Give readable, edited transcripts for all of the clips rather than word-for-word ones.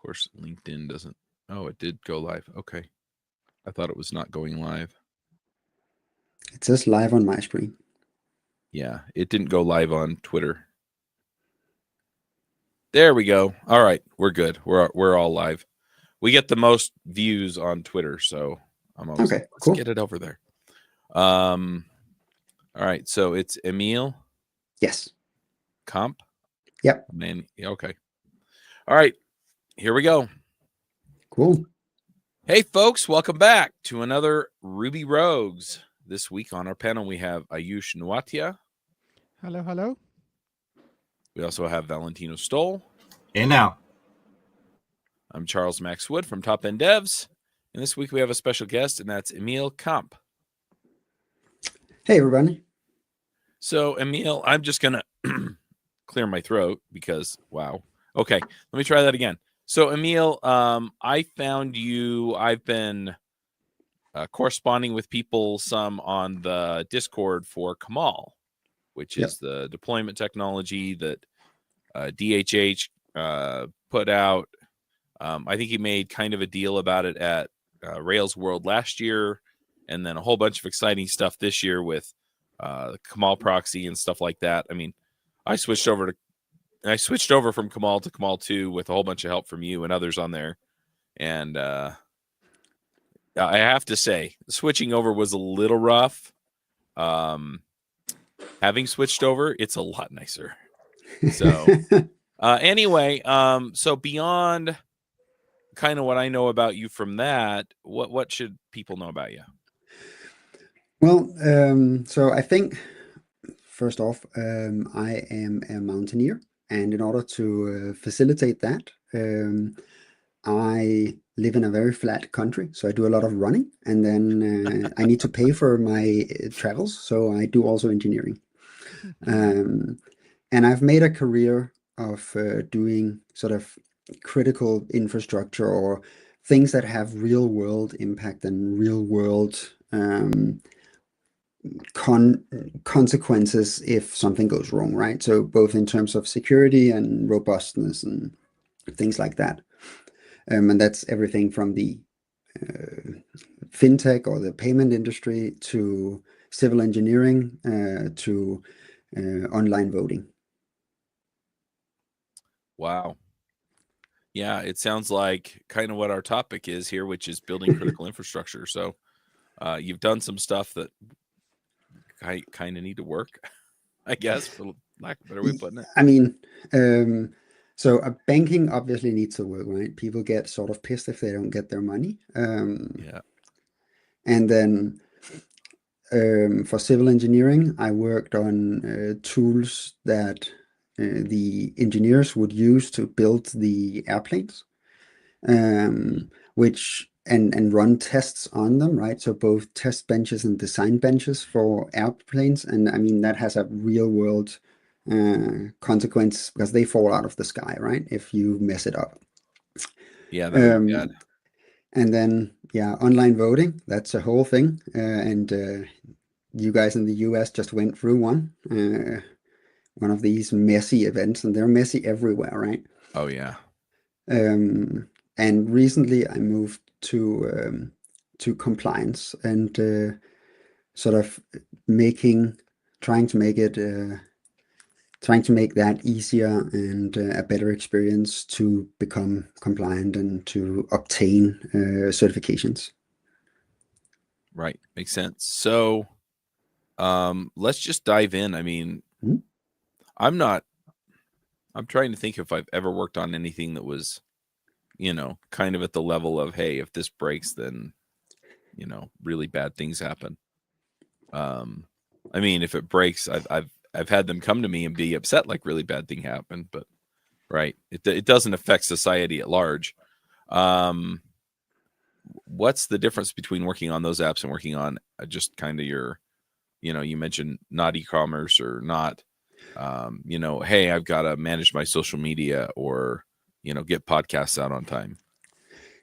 course, LinkedIn doesn't. Oh, it did go live. Okay. I thought it was not going live. It says live on my screen. Yeah, it didn't go live on Twitter. There we go. All right, we're good. We're all live. We get the most views on Twitter, so I'm always Okay, like, let's cool. get it over there. All right, so it's Emil Yes. Kampp. Yep. Man, okay. All right, here we go. Cool. Hey, folks, welcome back to another Ruby Rogues. This week on our panel, we have Ayush Nuatia. Hello, hello. We also have Valentino Stoll. Hey now. I'm Charles Max Wood from Top End Devs. And this week we have a special guest, and that's Emil Kampp. Hey, everybody. So, Emil, I'm just going to clear my throat because, wow. Okay, let me try that again. So, Emil, I found you. I've been corresponding with people some on the Discord for Kamal, which is the deployment technology that DHH put out. I think he made kind of a deal about it at Rails World last year, and then a whole bunch of exciting stuff this year with Kamal proxy and stuff like that. I mean, I switched over from Kamal to Kamal 2 with a whole bunch of help from you and others on there, and I have to say, switching over was a little rough. Having switched over, it's a lot nicer. So anyway, so beyond kind of what I know about you from that, what should people know about you? Well, so I think first off, I am a mountaineer, and in order to facilitate that, I live in a very flat country, so I do a lot of running, and then I need to pay for my travels, so I do also engineering. And I've made a career of doing sort of critical infrastructure or things that have real world impact and real world consequences if something goes wrong, right? So both in terms of security and robustness and things like that. And that's everything from the fintech or the payment industry to civil engineering to online voting. Wow. Yeah, it sounds like kind of what our topic is here, which is building critical infrastructure. So you've done some stuff that I kind of need to work, I guess, for lack of a better way of putting it. I mean, so banking obviously needs to work, right? People get sort of pissed if they don't get their money. Yeah. And then for civil engineering, I worked on tools that the engineers would use to build the airplanes, which and run tests on them, right? So both test benches and design benches for airplanes, and I mean that has a real world consequence because they fall out of the sky, right? If you mess it up. Yeah, that would be bad. And then online voting, that's a whole thing, and you guys in the US just went through one of these messy events, and they're messy everywhere, right? Oh yeah. And recently I moved to compliance and sort of trying to make that easier and a better experience to become compliant and to obtain certifications. Right. Makes sense. So let's just dive in. I mean, I'm trying to think if I've ever worked on anything that was, kind of at the level of, hey, if this breaks, then, really bad things happen. I mean, if it breaks, I've had them come to me and be upset like really bad thing happened, but right. It doesn't affect society at large. What's the difference between working on those apps and working on just kind of your, you mentioned not e-commerce or not, hey, I've got to manage my social media or, get podcasts out on time.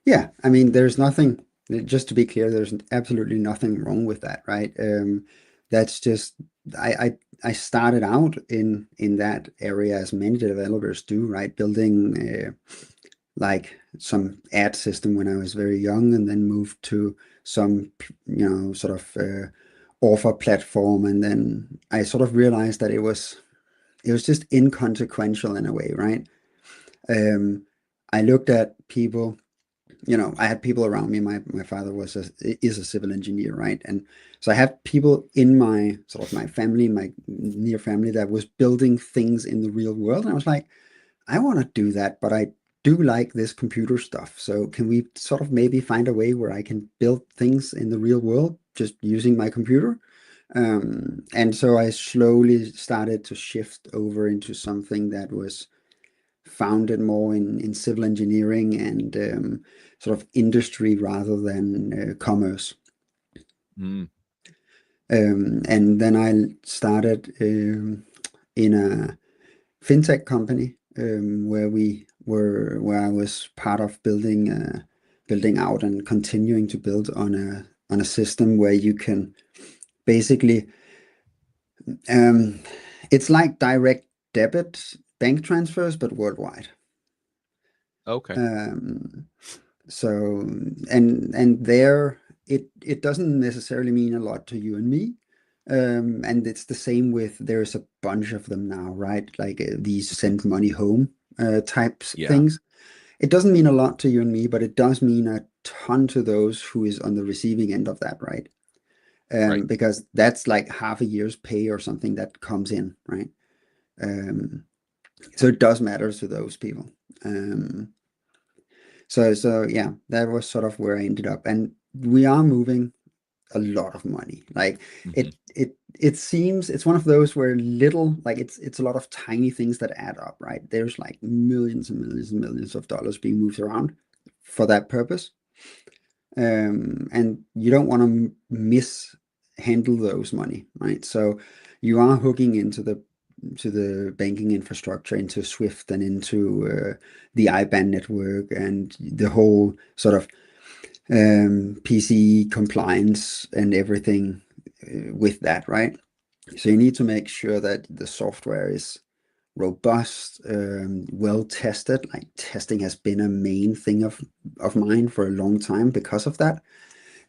Yeah, I mean, there's nothing, just to be clear, there's absolutely nothing wrong with that, right? That's just, I started out in that area as many developers do, right? Building like some ad system when I was very young, and then moved to some, sort of offer platform, and then I sort of realized that it was just inconsequential in a way, right? Um, I looked at people, I had people around me. My father is a civil engineer, right? And so I had people in my sort of my family, my near family, that was building things in the real world. And I was like, I want to do that, but I do like this computer stuff. So can we sort of maybe find a way where I can build things in the real world just using my computer? And so I slowly started to shift over into something that was founded more in civil engineering and sort of industry rather than commerce. Mm. And then I started in a fintech company where I was part of building out and continuing to build on a system where you can basically it's like direct debit bank transfers but worldwide. Okay. Um, so and there it doesn't necessarily mean a lot to you and me. And it's the same with there's a bunch of them now, right? Like these Mhm. send money home types Yeah. things. It doesn't mean a lot to you and me, but it does mean a ton to those who is on the receiving end of that, right? Right. Because that's like half a year's pay or something that comes in, right? Um, so it does matter to those people. Um, so yeah, that was sort of where I ended up, and we are moving a lot of money. Like Hmm. it seems it's one of those where little, like it's a lot of tiny things that add up, right? There's like millions and millions and millions of dollars being moved around for that purpose. And you don't want to mishandle those money, right? So you are hooking into the banking infrastructure, into Swift and into the IBAN network and the whole sort of PCI compliance and everything with that, right? So you need to make sure that the software is robust, well tested. Like testing has been a main thing of mine for a long time because of that.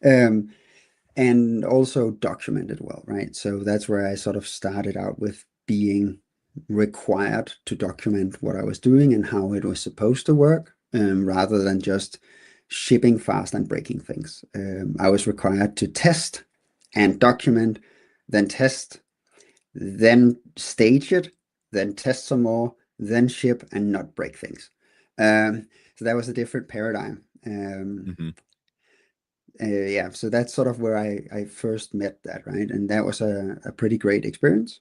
Um, and also documented well, right? So that's where I sort of started out with being required to document what I was doing and how it was supposed to work, rather than just shipping fast and breaking things. I was required to test and document, then test, then stage it, then test some more, then ship and not break things. So that was a different paradigm. Hmm. Yeah, so that's sort of where I first met that, right? And that was a pretty great experience.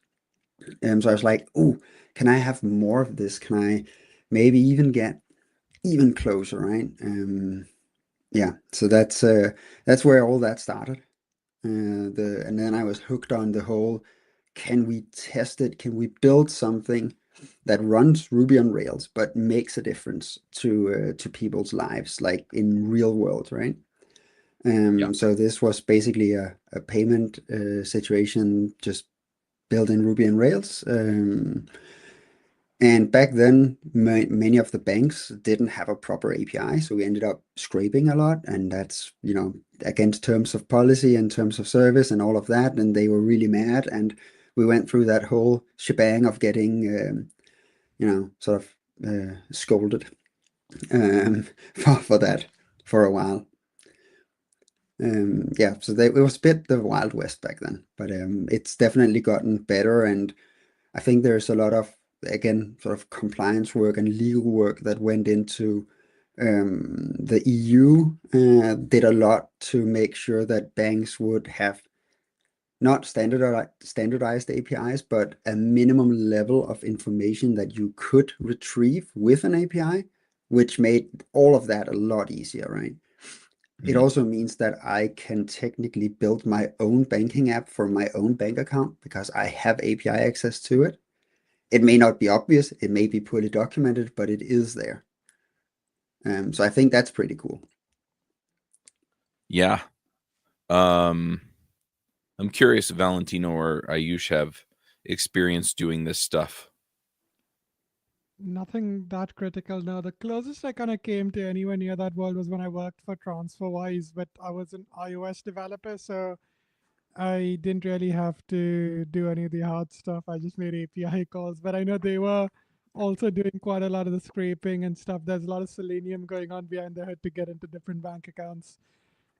So I was like, oh, can I have more of this? Can I maybe even get even closer, right? Yeah, so that's where all that started. And then I was hooked on the whole, can we test it? Can we build something that runs Ruby on Rails but makes a difference to people's lives, like in real world, right? Yeah. So this was basically a payment situation just built in Ruby on Rails. And back then, many of the banks didn't have a proper API, so we ended up scraping a lot, and that's, against terms of policy and terms of service and all of that, and they were really mad, and we went through that whole shebang of getting, sort of scolded for that for a while. Yeah, so it was a bit the Wild West back then, but it's definitely gotten better, and I think there's a lot of, again, sort of compliance work and legal work that went into the EU did a lot to make sure that banks would have not standardized APIs, but a minimum level of information that you could retrieve with an API, which made all of that a lot easier, right? It Hmm. also means that I can technically build my own banking app for my own bank account because I have API access to it. It may not be obvious, it may be poorly documented, but it is there. So I think that's pretty cool. Yeah. Um, I'm curious if Valentino or Ayush have experience doing this stuff. Nothing that critical. No, the closest I kind of came to anywhere near that world was when I worked for TransferWise, but I was an iOS developer, so I didn't really have to do any of the hard stuff. I just made API calls, but I know they were also doing quite a lot of the scraping and stuff. There's a lot of Selenium going on behind the hood to get into different bank accounts.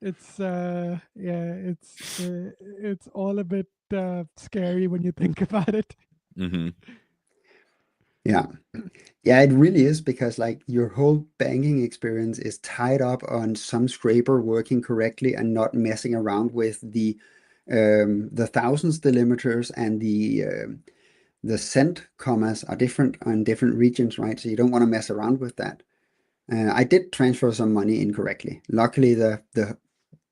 It's yeah, it's all a bit scary when you think about it. Hmm. Yeah. Yeah, it really is because like your whole banking experience is tied up on some scraper working correctly and not messing around with the thousands delimiters and the cent commas are different on different regions, right? So you don't want to mess around with that. I did transfer some money incorrectly. Luckily, the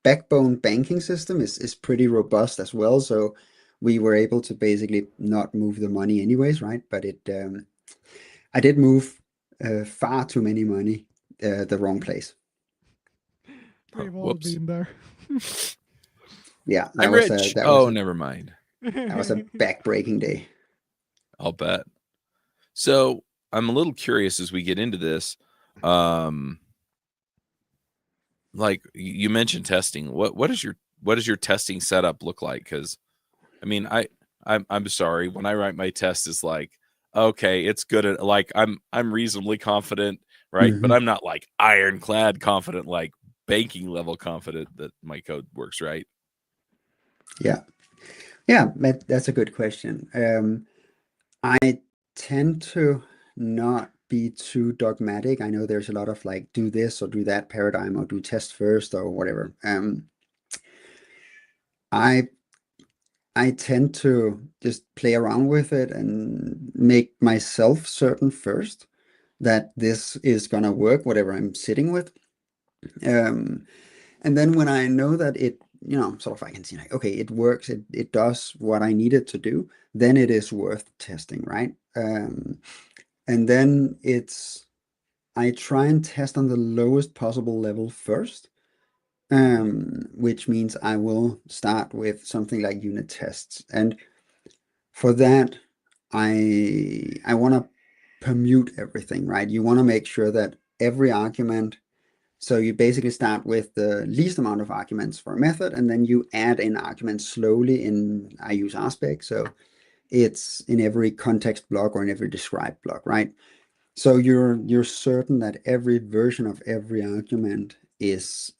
backbone banking system is pretty robust as well, so we were able to basically not move the money anyways, right? But I did move far too many money the wrong place. Oh, We've all whoops. been there. Yeah, I'm rich. Oh, never mind. that was a back-breaking day. I'll bet. So I'm a little curious as we get into this. Um, like you mentioned testing. What does your testing setup look like? Because I mean, I'm sorry when I write my test is like, okay, it's good at like I'm reasonably confident, right? But Hmm. I'm not like ironclad confident, like banking level confident that my code works right. Yeah, yeah, that's a good question. I tend to not be too dogmatic. I know there's a lot of like do this or do that paradigm or do test first or whatever. I I tend to just play around with it and make myself certain first that this is gonna work, whatever I'm sitting with. Um, and then when I know that it, sort of I can see like, okay, it works, it does what I need it to do, then it is worth testing, right? And then I try and test on the lowest possible level first, which means I will start with something like unit tests. And for that, I want to permute everything, right? You want to make sure that every argument, so you basically start with the least amount of arguments for a method, and then you add in arguments slowly I use aspect, so it's in every context block or in every describe block, right? So you're certain that every version of every argument is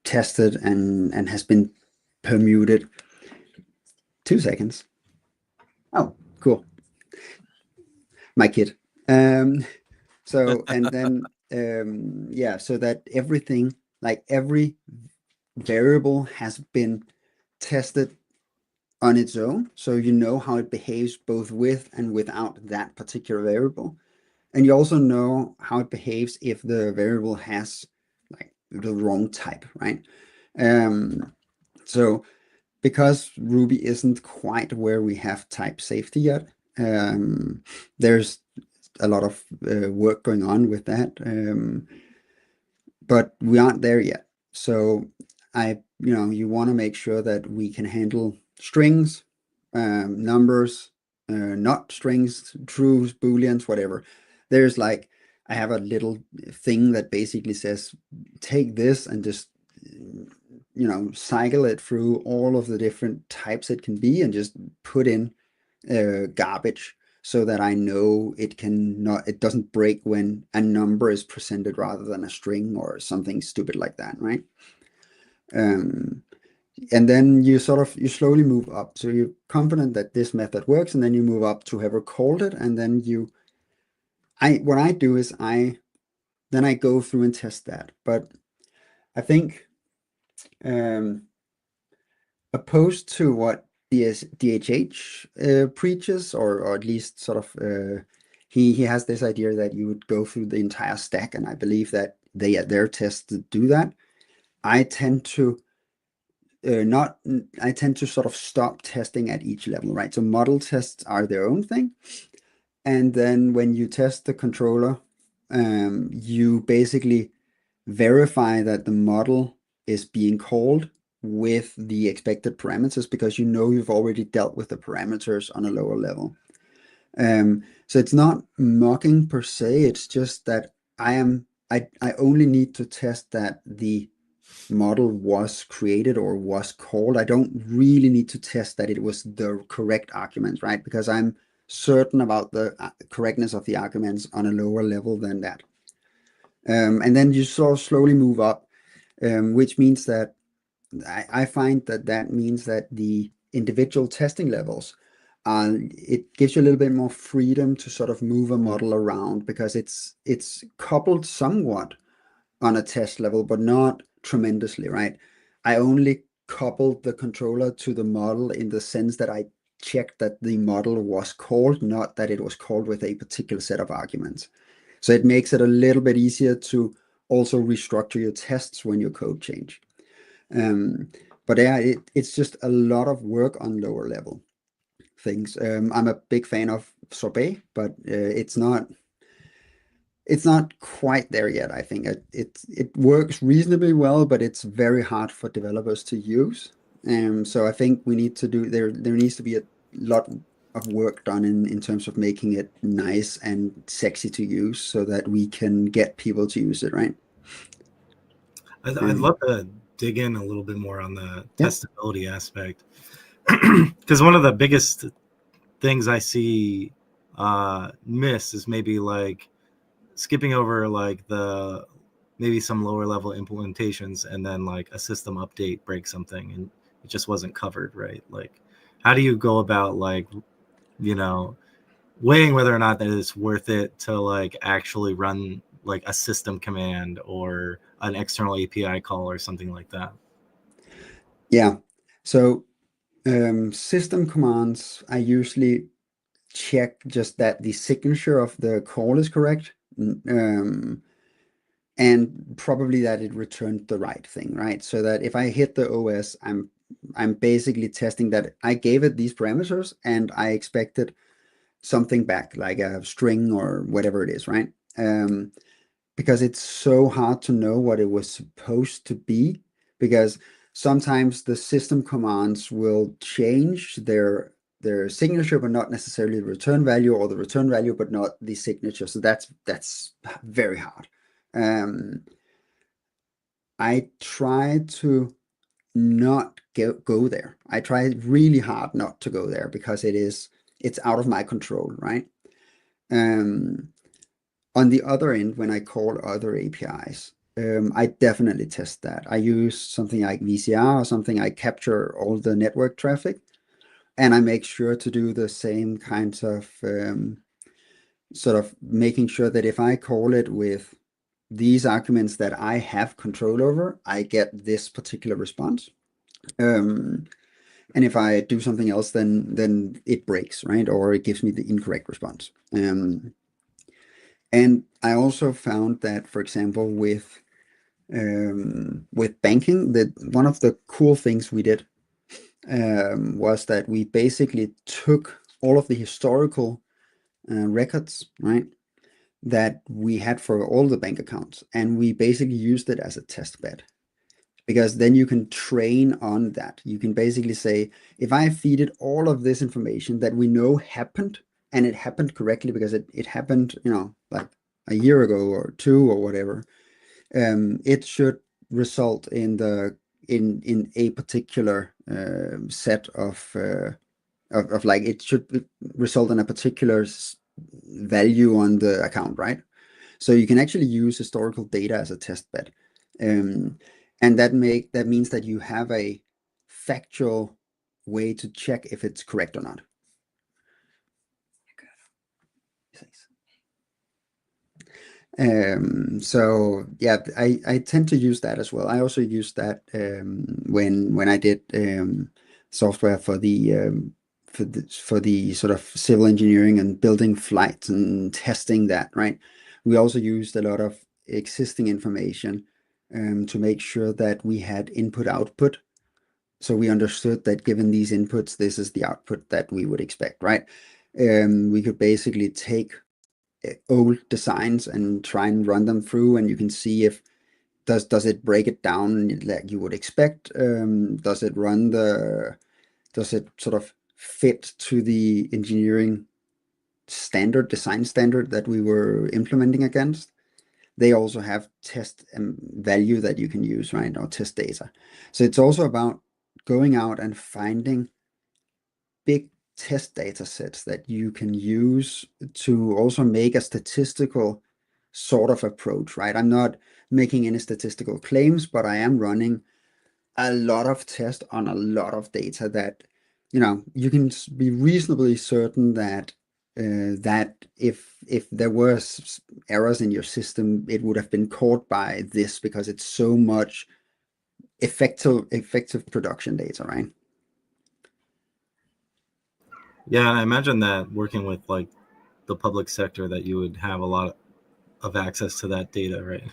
tested and has been permuted. 2 seconds. Oh, cool. My kid. So and then yeah, so that everything, like every variable has been tested on its own, so you know how it behaves both with and without that particular variable. And you also know how it behaves if the variable has like the wrong type, right? Um, so because Ruby isn't quite where we have type safety yet, there's a lot of work going on with that, but we aren't there yet. So you want to make sure that we can handle strings, numbers, not strings, trues, booleans, whatever. There's like, I have a little thing that basically says, take this and just, cycle it through all of the different types it can be and just put in garbage so that I know it doesn't break when a number is presented rather than a string or something stupid like that, right? Um, and then you slowly move up. So you're confident that this method works, and then you move up to whoever called it, and then what I do is I go through and test that. But I think um, opposed to what DHH preaches, or at least sort of he has this idea that you would go through the entire stack, and I believe that they at their tests do that. I tend to not I tend to sort of stop testing at each level, right? So model tests are their own thing, and then when you test the controller, you basically verify that the model is being called with the expected parameters because you know you've already dealt with the parameters on a lower level. So it's not mocking per se. It's just that I only need to test that the model was created or was called. I don't really need to test that it was the correct arguments, right? Because I'm certain about the correctness of the arguments on a lower level than that. And then you sort of slowly move up, which means that I find that means that the individual testing levels, it gives you a little bit more freedom to sort of move a model around because it's coupled somewhat on a test level, but not tremendously, right? I only coupled the controller to the model in the sense that I checked that the model was called, not that it was called with a particular set of arguments. So it makes it a little bit easier to also restructure your tests when your code change. But yeah, it's just a lot of work on lower level things. I'm a big fan of Sorbet, but it's not quite there yet. I think it works reasonably well, but it's very hard for developers to use. So I think we need to do there needs to be a lot of work done in terms of making it nice and sexy to use so that we can get people to use it, right? I'd love to dig in a little bit more on the Yeah. testability aspect, because one of the biggest things I see miss is maybe like skipping over like the maybe some lower level implementations and then like a system update breaks something and it just wasn't covered, right? Like, how do you go about like, you know, weighing whether or not that it's worth it to like actually run like a system command or an external API call or something like that? Yeah. So system commands, I usually check just that the signature of the call is correct. And probably that it returned the right thing, right? So that if I hit the OS, I'm basically testing that I gave it these parameters and I expected something back, like a string or whatever it is, right? Because it's so hard to know what it was supposed to be, because sometimes the system commands will change their signature, but not necessarily the return value, or the return value, but not the signature. So that's very hard. I try to not go there. I try really hard not to go there because it's out of my control, right? On the other end, when I call other APIs, I definitely test that. I use something like VCR or something. I capture all the network traffic, and I make sure to do the same kinds of sort of making sure that if I call it with these arguments that I have control over, I get this particular response. And if I do something else, then it breaks, right? Or it gives me the incorrect response. And I also found that, for example, with banking, that one of the cool things we did was that we basically took all of the historical records, right, that we had for all the bank accounts, and we basically used it as a test bed. Because then you can train on that. You can basically say, if I feed it all of this information that we know happened, and it happened correctly because it happened, like a year ago or two or whatever, it should result in a particular set of like, it should result in a particular value on the account, right? So you can actually use historical data as a test bed. And that means that you have a factual way to check if it's correct or not. So yeah, I tend to use that as well. I also use that when I did software for the sort of civil engineering and building flights and testing that, right? We also used a lot of existing information to make sure that we had input output. So we understood that given these inputs, this is the output that we would expect, right? We could basically take old designs and try and run them through, and you can see if does it break it down like you would expect. Does it sort of fit to the engineering standard, design standard that we were implementing against, they also have test value that you can use, right? Or test data. So it's also about going out and finding big test data sets that you can use to also make a statistical sort of approach, right? I'm not making any statistical claims, but I am running a lot of tests on a lot of data that, you can be reasonably certain that that if there were errors in your system, it would have been caught by this because it's so much effective production data, right? Yeah, and I imagine that working with like the public sector, that you would have a lot of access to that data, right?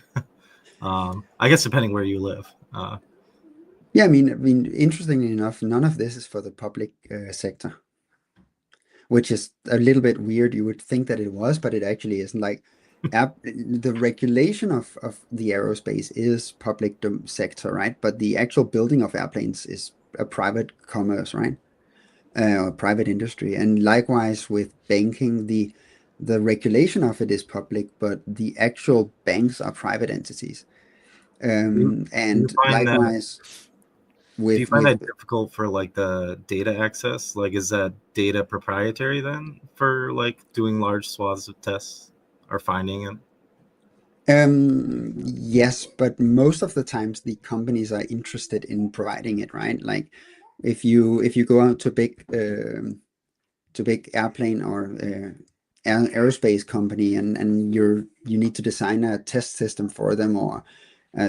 I guess depending where you live. Yeah, I mean, interestingly enough, none of this is for the public sector, which is a little bit weird. You would think that it was, but it actually isn't. Like, the regulation of the aerospace is public sector, right? But the actual building of airplanes is a private commerce, right? Private industry. And likewise with banking, the regulation of it is public, but the actual banks are private entities. Do you And find that likewise do you with find that difficult for like the data access? Like, is that data proprietary then for like doing large swaths of tests or finding it? Yes, but most of the times the companies are interested in providing it, right? Like if you go out to big airplane or aerospace company and you need to design a test system for them or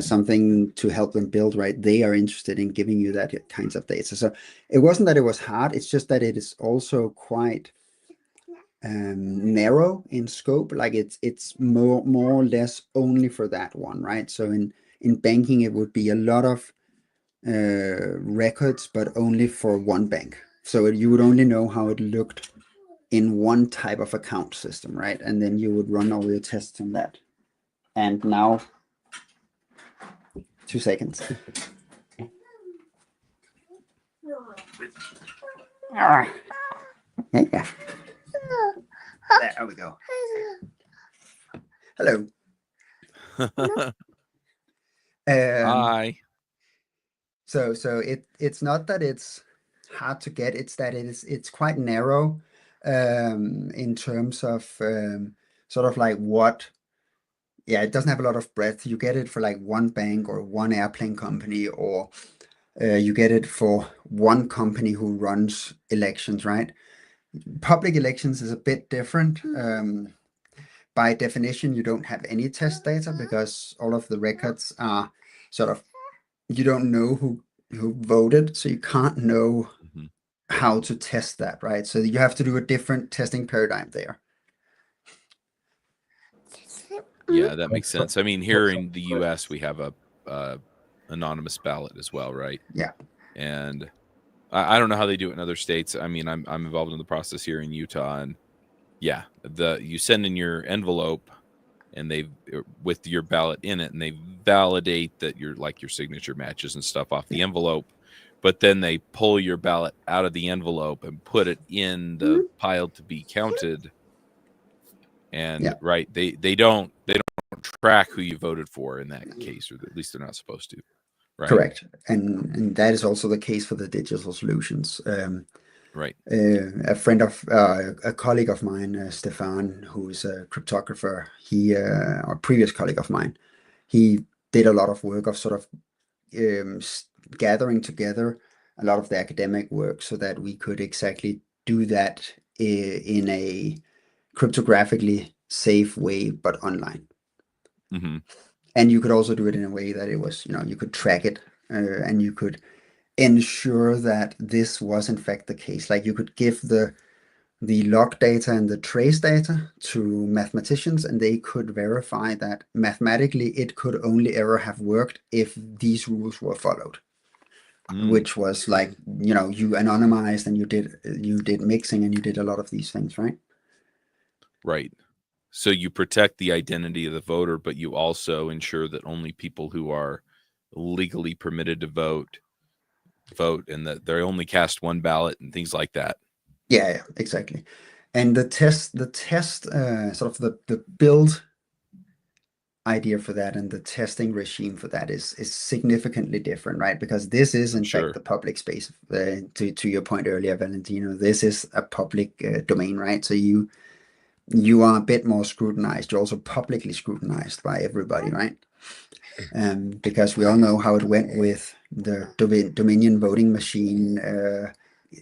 something to help them build, right? They are interested in giving you that kinds of data. So it wasn't that it was hard, it's just that it is also quite narrow in scope. Like it's more or less only for that one, right? So in banking it would be a lot of records, but only for one bank. So you would only know how it looked in one type of account system, right? And then you would run all your tests on that. And now, 2 seconds. Yeah. There we go. Hello. Hi. So it's not that it's hard to get, it's that it's quite narrow in terms of sort of like it doesn't have a lot of breadth. You get it for like one bank or one airplane company, or you get it for one company who runs elections, right? Public elections is a bit different. By definition, you don't have any test data because all of the records are sort of, you don't know who voted, so you can't know how to test that, right? So you have to do a different testing paradigm there. Yeah, that makes sense. I mean, here in the U.S., we have a anonymous ballot as well, right? Yeah. And I don't know how they do it in other states. I mean, I'm involved in the process here in Utah, and yeah, you send in your envelope, and they with your ballot in it, and they validate that your signature matches and stuff off the envelope. But then they pull your ballot out of the envelope and put it in the pile to be counted. And right, they don't track who you voted for in that case, or at least they're not supposed to. Right. Correct, and that is also the case for the digital solutions. Right. A colleague of mine, Stefan, who is a cryptographer, a previous colleague of mine, he did a lot of work of sort of gathering together a lot of the academic work so that we could exactly do that in a cryptographically safe way, but online. Mm-hmm. And you could also do it in a way that it was, you could track it and you could ensure that this was in fact the case. Like you could give the log data and the trace data to mathematicians, and they could verify that mathematically it could only ever have worked if these rules were followed. Which was like, you anonymized and you did mixing and you did a lot of these things, right? Right. So you protect the identity of the voter, but you also ensure that only people who are legally permitted to vote, and that they only cast one ballot and things like that. Yeah, exactly. And the test, sort of the build idea for that and the testing regime for that is significantly different, right? Because this is in Sure. fact the public space. To your point earlier, Valentino, this is a public domain, right? So you are a bit more scrutinized. You're also publicly scrutinized by everybody, right? Because we all know how it went with the Dominion voting machine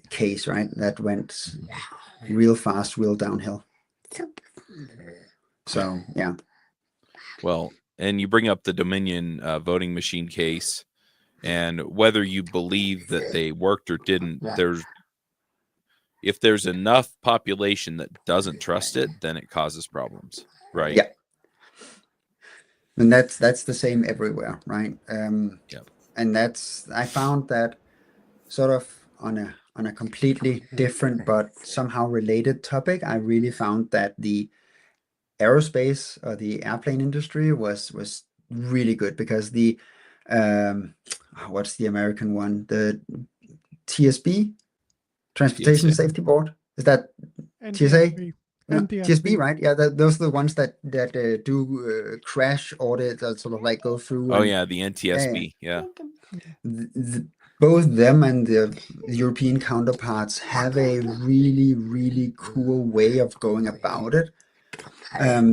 case, right? That went real fast, real downhill. So yeah. Well, and you bring up the Dominion voting machine case, and whether you believe that they worked or didn't, if there's enough population that doesn't trust it, then it causes problems, right? Yeah. And that's the same everywhere, right? Yep. And I found that sort of on a completely different but somehow related topic. I really found that the aerospace or the airplane industry was really good because the what's the American one? The TSB, Transportation TSA. Safety Board. Is that TSA? NTSB. No, NTSB. TSB, right? Yeah, those are the ones that do crash audit, that sort of like go through. Oh And yeah, the NTSB. Yeah. both them and the European counterparts have a really, really cool way of going about it.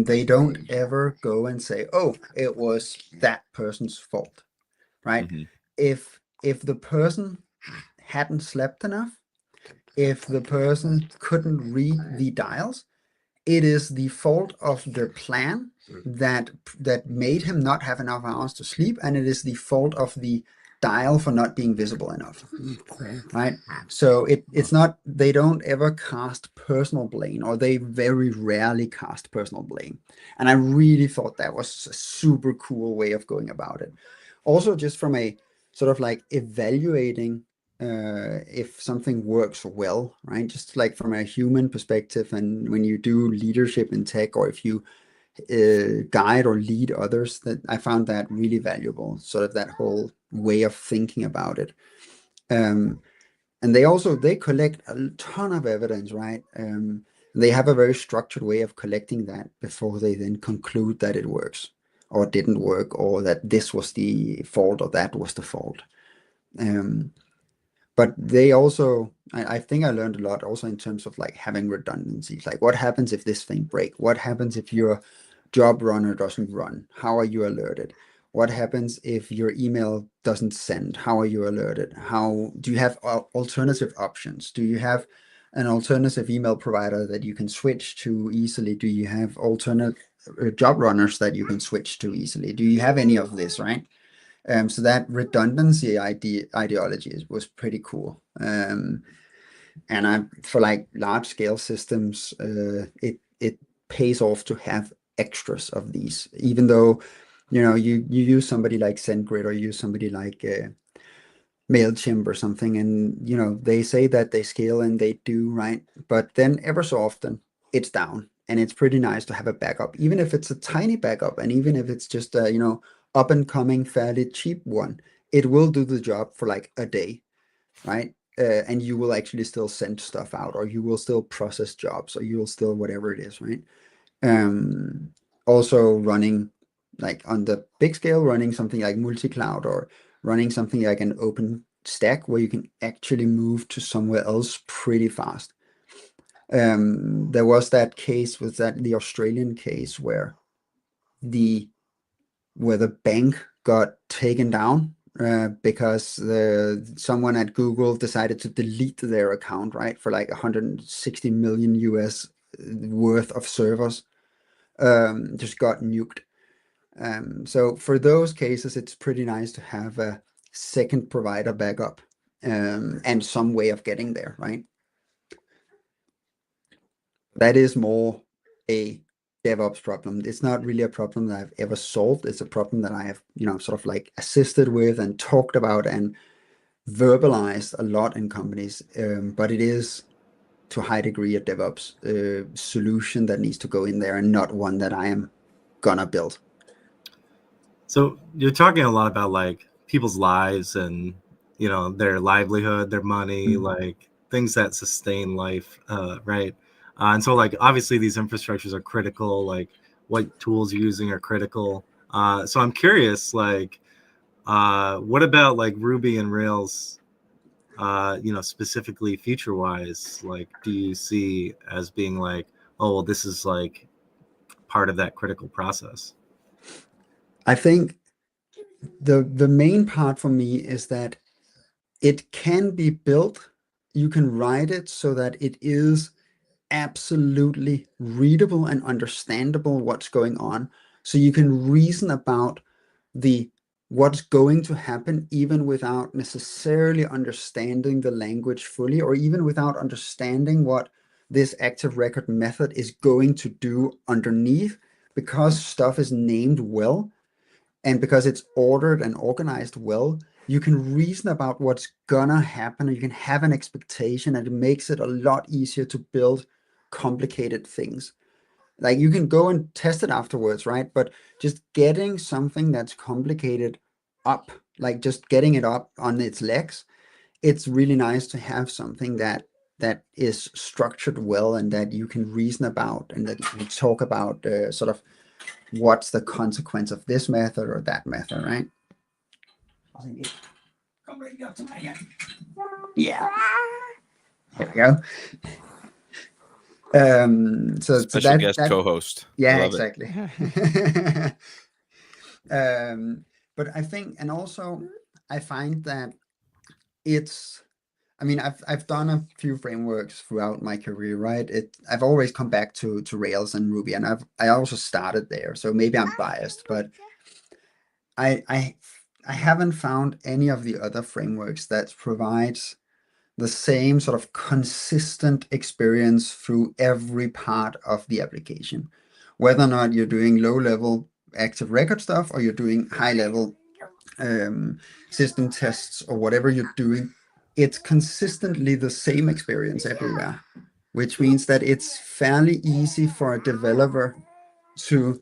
They don't ever go and say, "Oh, it was that person's fault," right? Mhm. If the person hadn't slept enough, if the person couldn't read the dials, it is the fault of the plan that made him not have enough hours to sleep, and it is the fault of the dial for not being visible enough, right? So it's not, they don't ever cast personal blame, or they very rarely cast personal blame. And I really thought that was a super cool way of going about it. Also, just from a sort of like evaluating if something works well, right? Just like from a human perspective, and when you do leadership in tech, or if you guide or lead others, that I found that really valuable, sort of that whole way of thinking about it. And they collect a ton of evidence, right? They have a very structured way of collecting that before they then conclude that it works or didn't work, or that this was the fault or that was the fault. But they also, I think I learned a lot also in terms of like having redundancies. Like, what happens if this thing breaks? What happens if your job runner doesn't run? How are you alerted? What happens if your email doesn't send? How are you alerted? How do you have alternative options? Do you have an alternative email provider that you can switch to easily? Do you have alternate job runners that you can switch to easily? Do you have any of this, right? So that redundancy ideology was pretty cool. And for like large scale systems, it pays off to have extras of these, even though, you use somebody like SendGrid or use somebody like MailChimp or something, and they say that they scale, and they do, right? But then ever so often it's down, and it's pretty nice to have a backup, even if it's a tiny backup, and even if it's just a up and coming fairly cheap one. It will do the job for like a day, right? And you will actually still send stuff out, or you will still process jobs, or you will still whatever it is, right? Also running like on the big scale, running something like multi-cloud, or running something like an open stack where you can actually move to somewhere else pretty fast. There was that case with the Australian case where the bank got taken down because someone at Google decided to delete their account, right, for like 160 million US worth of servers. Just got nuked. So for those cases, it's pretty nice to have a second provider backup and some way of getting there, right? That is more a DevOps problem. It's not really a problem that I've ever solved. It's a problem that I have, sort of like assisted with and talked about and verbalized a lot in companies. But it is to a high degree a DevOps solution that needs to go in there, and not one that I am gonna build. So you're talking a lot about like people's lives and their livelihood, their money, like things that sustain life, right? And so like obviously these infrastructures are critical, like what tools you're using are critical. So I'm curious, like what about like Ruby and Rails, specifically future wise, like do you see as being like, oh well, this is like part of that critical process? I think the main part for me is that it can be built. You can write it so that it is absolutely readable and understandable what's going on. So you can reason about the what's going to happen even without necessarily understanding the language fully, or even without understanding what this active record method is going to do underneath, because stuff is named well and because it's ordered and organized well. You can reason about what's gonna happen, and you can have an expectation, and it makes it a lot easier to build complicated things. Like you can go and test it afterwards, right? But just getting something that's complicated up, like just getting it up on its legs, it's really nice to have something that is structured well and that you can reason about, and that you can talk about sort of what's the consequence of this method or that method, right? Yeah. There we go. So Special guest co-host. Yeah, I love exactly. But I think, and also I find that it's, I mean, I've done a few frameworks throughout my career, right? I've always come back to Rails and Ruby, and I also started there, so maybe I'm biased, but I haven't found any of the other frameworks that provides the same sort of consistent experience through every part of the application. Whether or not you're doing low-level active record stuff, or you're doing high-level system tests, or whatever you're doing, it's consistently the same experience everywhere, which means that it's fairly easy for a developer to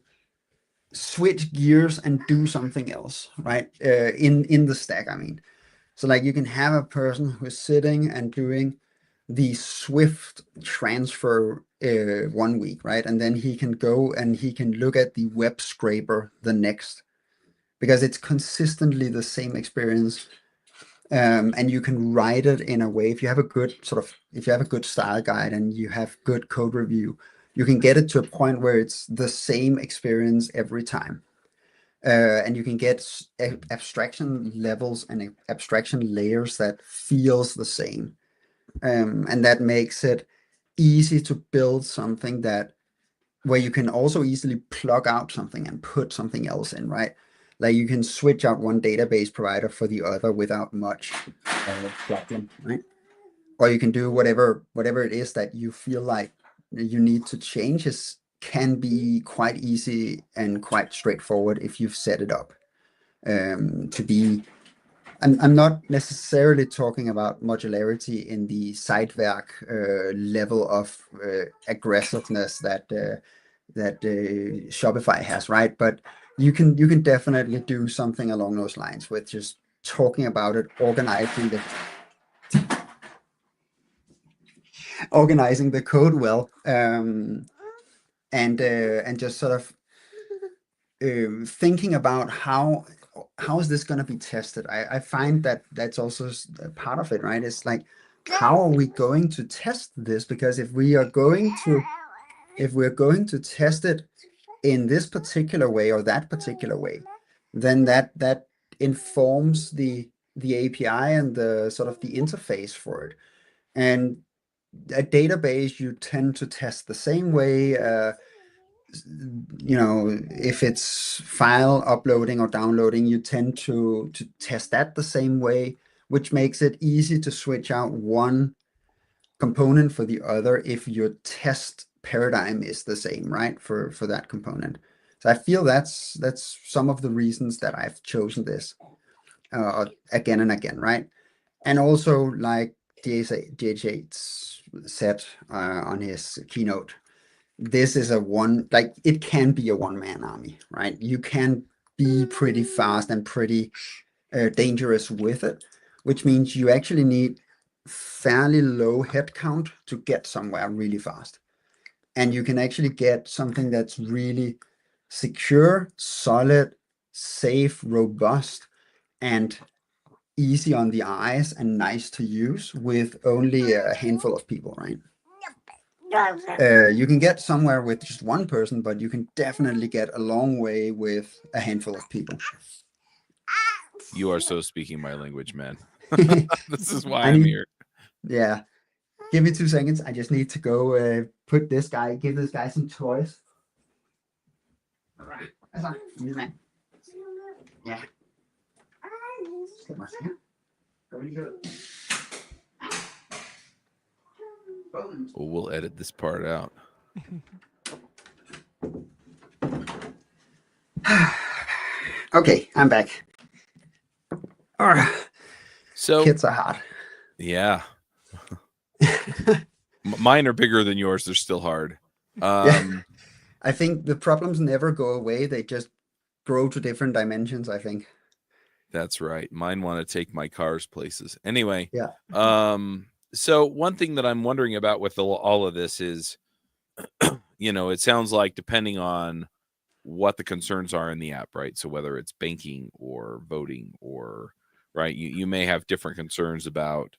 switch gears and do something else, right? In the stack, I mean. So like you can have a person who's sitting and doing the Swift transfer 1 week, right? And then he can go and he can look at the web scraper the next, because it's consistently the same experience. And you can write it in a way, if you have a good style guide and you have good code review, you can get it to a point where it's the same experience every time. And you can get abstraction levels and abstraction layers that feels the same. And that makes it easy to build something where you can also easily plug out something and put something else in, right? Like you can switch out one database provider for the other without much problem, right? Or you can do whatever it is that you feel like you need to change can be quite easy and quite straightforward if you've set it up to be. I'm not necessarily talking about modularity in the Sidewerk level of aggressiveness that Shopify has, right? But you can definitely do something along those lines with just talking about it, organizing the code well, and just sort of thinking about how is this going to be tested. I find that that's also part of it, right? It's like, how are we going to test this? Because if we're going to test it in this particular way or that particular way, then that informs the API and the sort of the interface for it. And a database you tend to test the same way. If it's file uploading or downloading, you tend to test that the same way, which makes it easy to switch out one component for the other if your test paradigm is the same, right? For that component. So I feel that's some of the reasons that I've chosen this again and again, right? And also, like DH8 said on his keynote, this is it can be a one-man army, right? You can be pretty fast and pretty dangerous with it, which means you actually need fairly low headcount to get somewhere really fast. and you can actually get something that's really secure, solid, safe, robust, and easy on the eyes and nice to use with only a handful of people, right? You can get somewhere with just one person, but you can definitely get a long way with a handful of people. You are so speaking my language, man. I This is why I'm need, here. yeah. Give me 2 seconds. I just need to go give this guy some toys. All right. That's all. Yeah. Skal man se? Gør vi lige her? Well, we'll edit this part out. Okay, I'm back. All right. So Kids are hard. yeah, mine are bigger than yours. They're still hard. Yeah. I think the problems never go away. They just grow to different dimensions, I think. That's right. Mine want to take my cars places. Anyway, Yeah. So one thing that I'm wondering about with all of this is, it sounds like depending on what the concerns are in the app, right? So whether it's banking or voting or, right, you may have different concerns about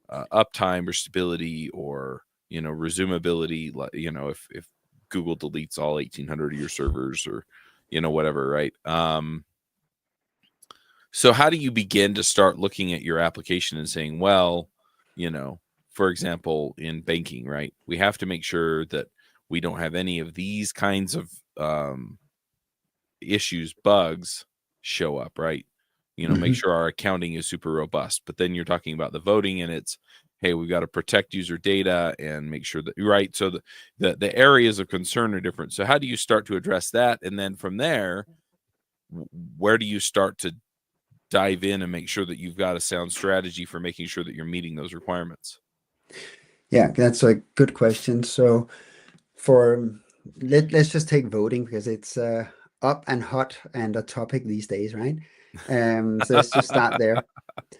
uptime or stability or, resumability, if Google deletes all 1,800 of your servers or, whatever, right? So how do you begin to start looking at your application and saying, well, for example, in banking, right, we have to make sure that we don't have any of these kinds of issues, bugs show up, right? Make sure our accounting is super robust. But then you're talking about the voting and it's, hey, we've got to protect user data and make sure that, right? So the areas of concern are different. So how do you start to address that? And then from there, where do you start to dive in and make sure that you've got a sound strategy for making sure that you're meeting those requirements? Yeah, that's a good question. So let's just take voting because it's up and hot and a topic these days, right? So let's just start there.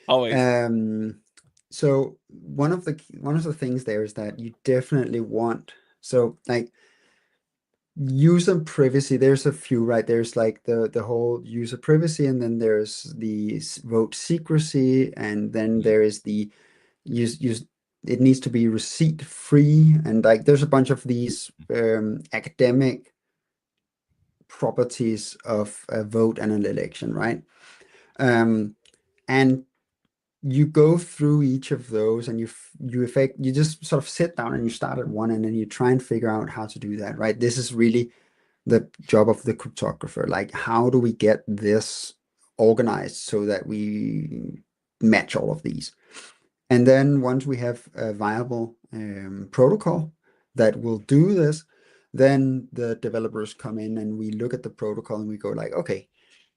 Always. So one of the things there is that you definitely want, so like user privacy, there's a few, right? There's like the whole user privacy, and then there's the vote secrecy, and then there is the use it needs to be receipt free, and like there's a bunch of these academic properties of a vote and an election, right? And you go through each of those, and you just sort of sit down and you start at one, and then you try and figure out how to do that, right? This is really the job of the cryptographer. Like, how do we get this organized so that we match all of these? And then once we have a viable protocol that will do this, then the developers come in and we look at the protocol and we go like, okay,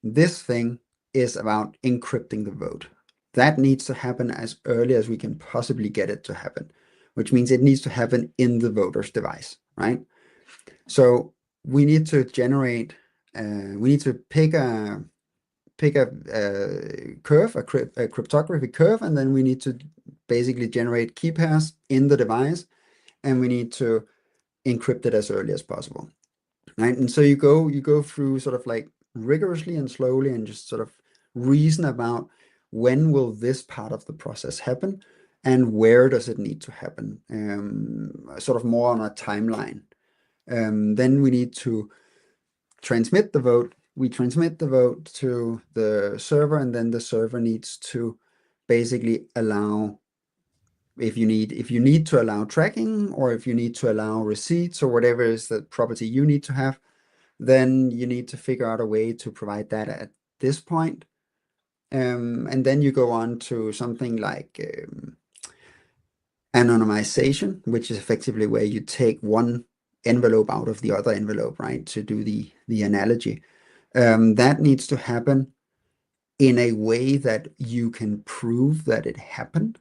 this thing is about encrypting the vote. That needs to happen as early as we can possibly get it to happen, which means it needs to happen in the voter's device, right? So we need to generate, we need to pick a curve, a cryptography curve, and then we need to basically generate key pairs in the device, and we need to encrypt it as early as possible, right? And so you go through sort of like rigorously and slowly and just sort of reason about when will this part of the process happen and where does it need to happen, sort of more on a timeline. Then we need to transmit the vote. We transmit the vote to the server, and then the server needs to basically allow, if you need to allow tracking, or if you need to allow receipts, or whatever is the property you need to have, then you need to figure out a way to provide that at this point. And then you go on to something like anonymization, which is effectively where you take one envelope out of the other envelope, right? To do the analogy. That needs to happen in a way that you can prove that it happened.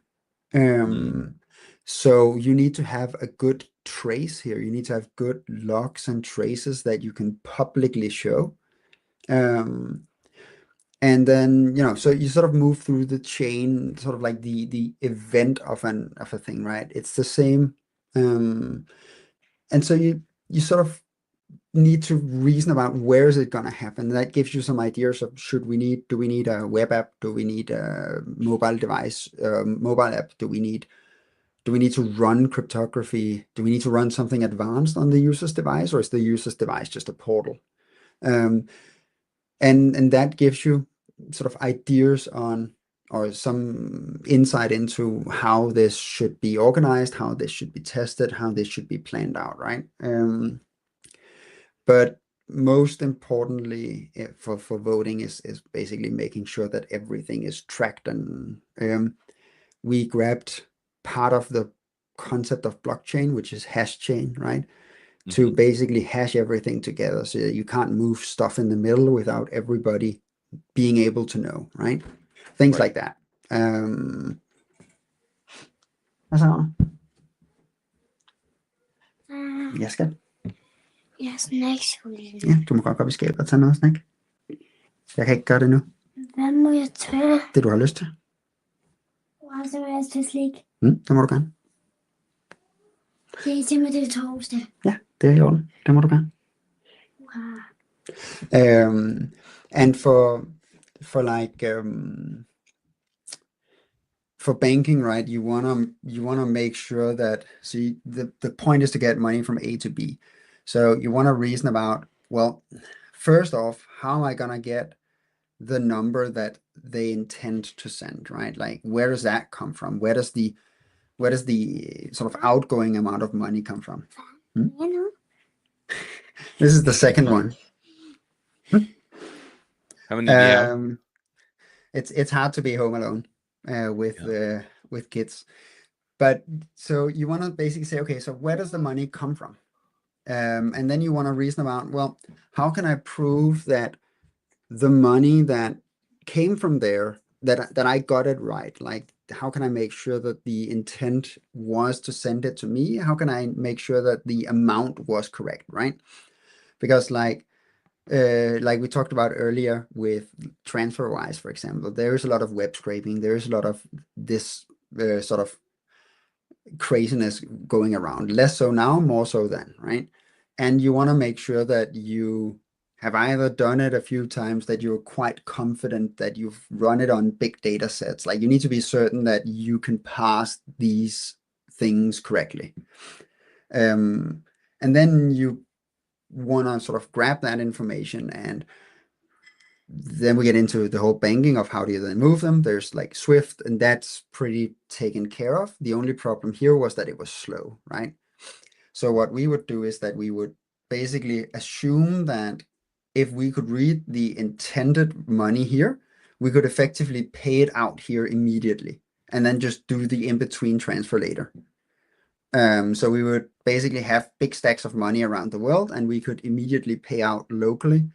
So you need to have a good trace here. You need to have good logs and traces that you can publicly show. And then, so you sort of move through the chain, sort of like the event of a thing, right? It's the same. And so you sort of need to reason about where is it going to happen. That gives you some ideas of do we need a web app? Do we need a mobile device, mobile app? Do we need to run cryptography? Do we need to run something advanced on the user's device, or is the user's device just a portal? And that gives you sort of ideas on, or some insight into how this should be organized, how this should be tested, how this should be planned out, right? But most importantly, for voting is basically making sure that everything is tracked. And we grabbed part of the concept of blockchain, which is hash chain, right? To basically hash everything together, so that you can't move stuff in the middle without everybody being able to know, right? Things like that. Hvad så? Jeg skal. Jeg er snacksulten. Ja, du må godt gå op i skabet og tage noget snack. Jeg kan ikke gøre det nu. Hvad må jeg tage? Det du har lyst til. Så må jeg tage slik. Det må du gerne. Det er simpelthen det torsdag. Ja, det er i orden. Det må du gerne. And for for banking, right, you wanna make sure that, see, the point is to get money from A to B. So you want to reason about, well, first off, how am I gonna get the number that they intend to send, right? Like, where does that come from? Where does the sort of outgoing amount of money come from? This is the second one. How many do you have? It's hard to be home alone with kids. But so you want to basically say, okay, so where does the money come from? And then you want to reason about, well, how can I prove that the money that came from there, that I got it right? Like, how can I make sure that the intent was to send it to me? How can I make sure that the amount was correct, right? Because like we talked about earlier with TransferWise, for example, there is a lot of web scraping. There is a lot of this sort of craziness going around. Less so now, more so then, right? And you want to make sure that you have either done it a few times, that you're quite confident that you've run it on big data sets. Like, you need to be certain that you can pass these things correctly. And then you want to sort of grab that information, and then we get into the whole banking of how do you then move them. There's like Swift, and that's pretty taken care of. The only problem here was that it was slow, right? So what we would do is that we would basically assume that if we could read the intended money here, we could effectively pay it out here immediately, and then just do the in-between transfer later. So we would basically have big stacks of money around the world, and we could immediately pay out locally,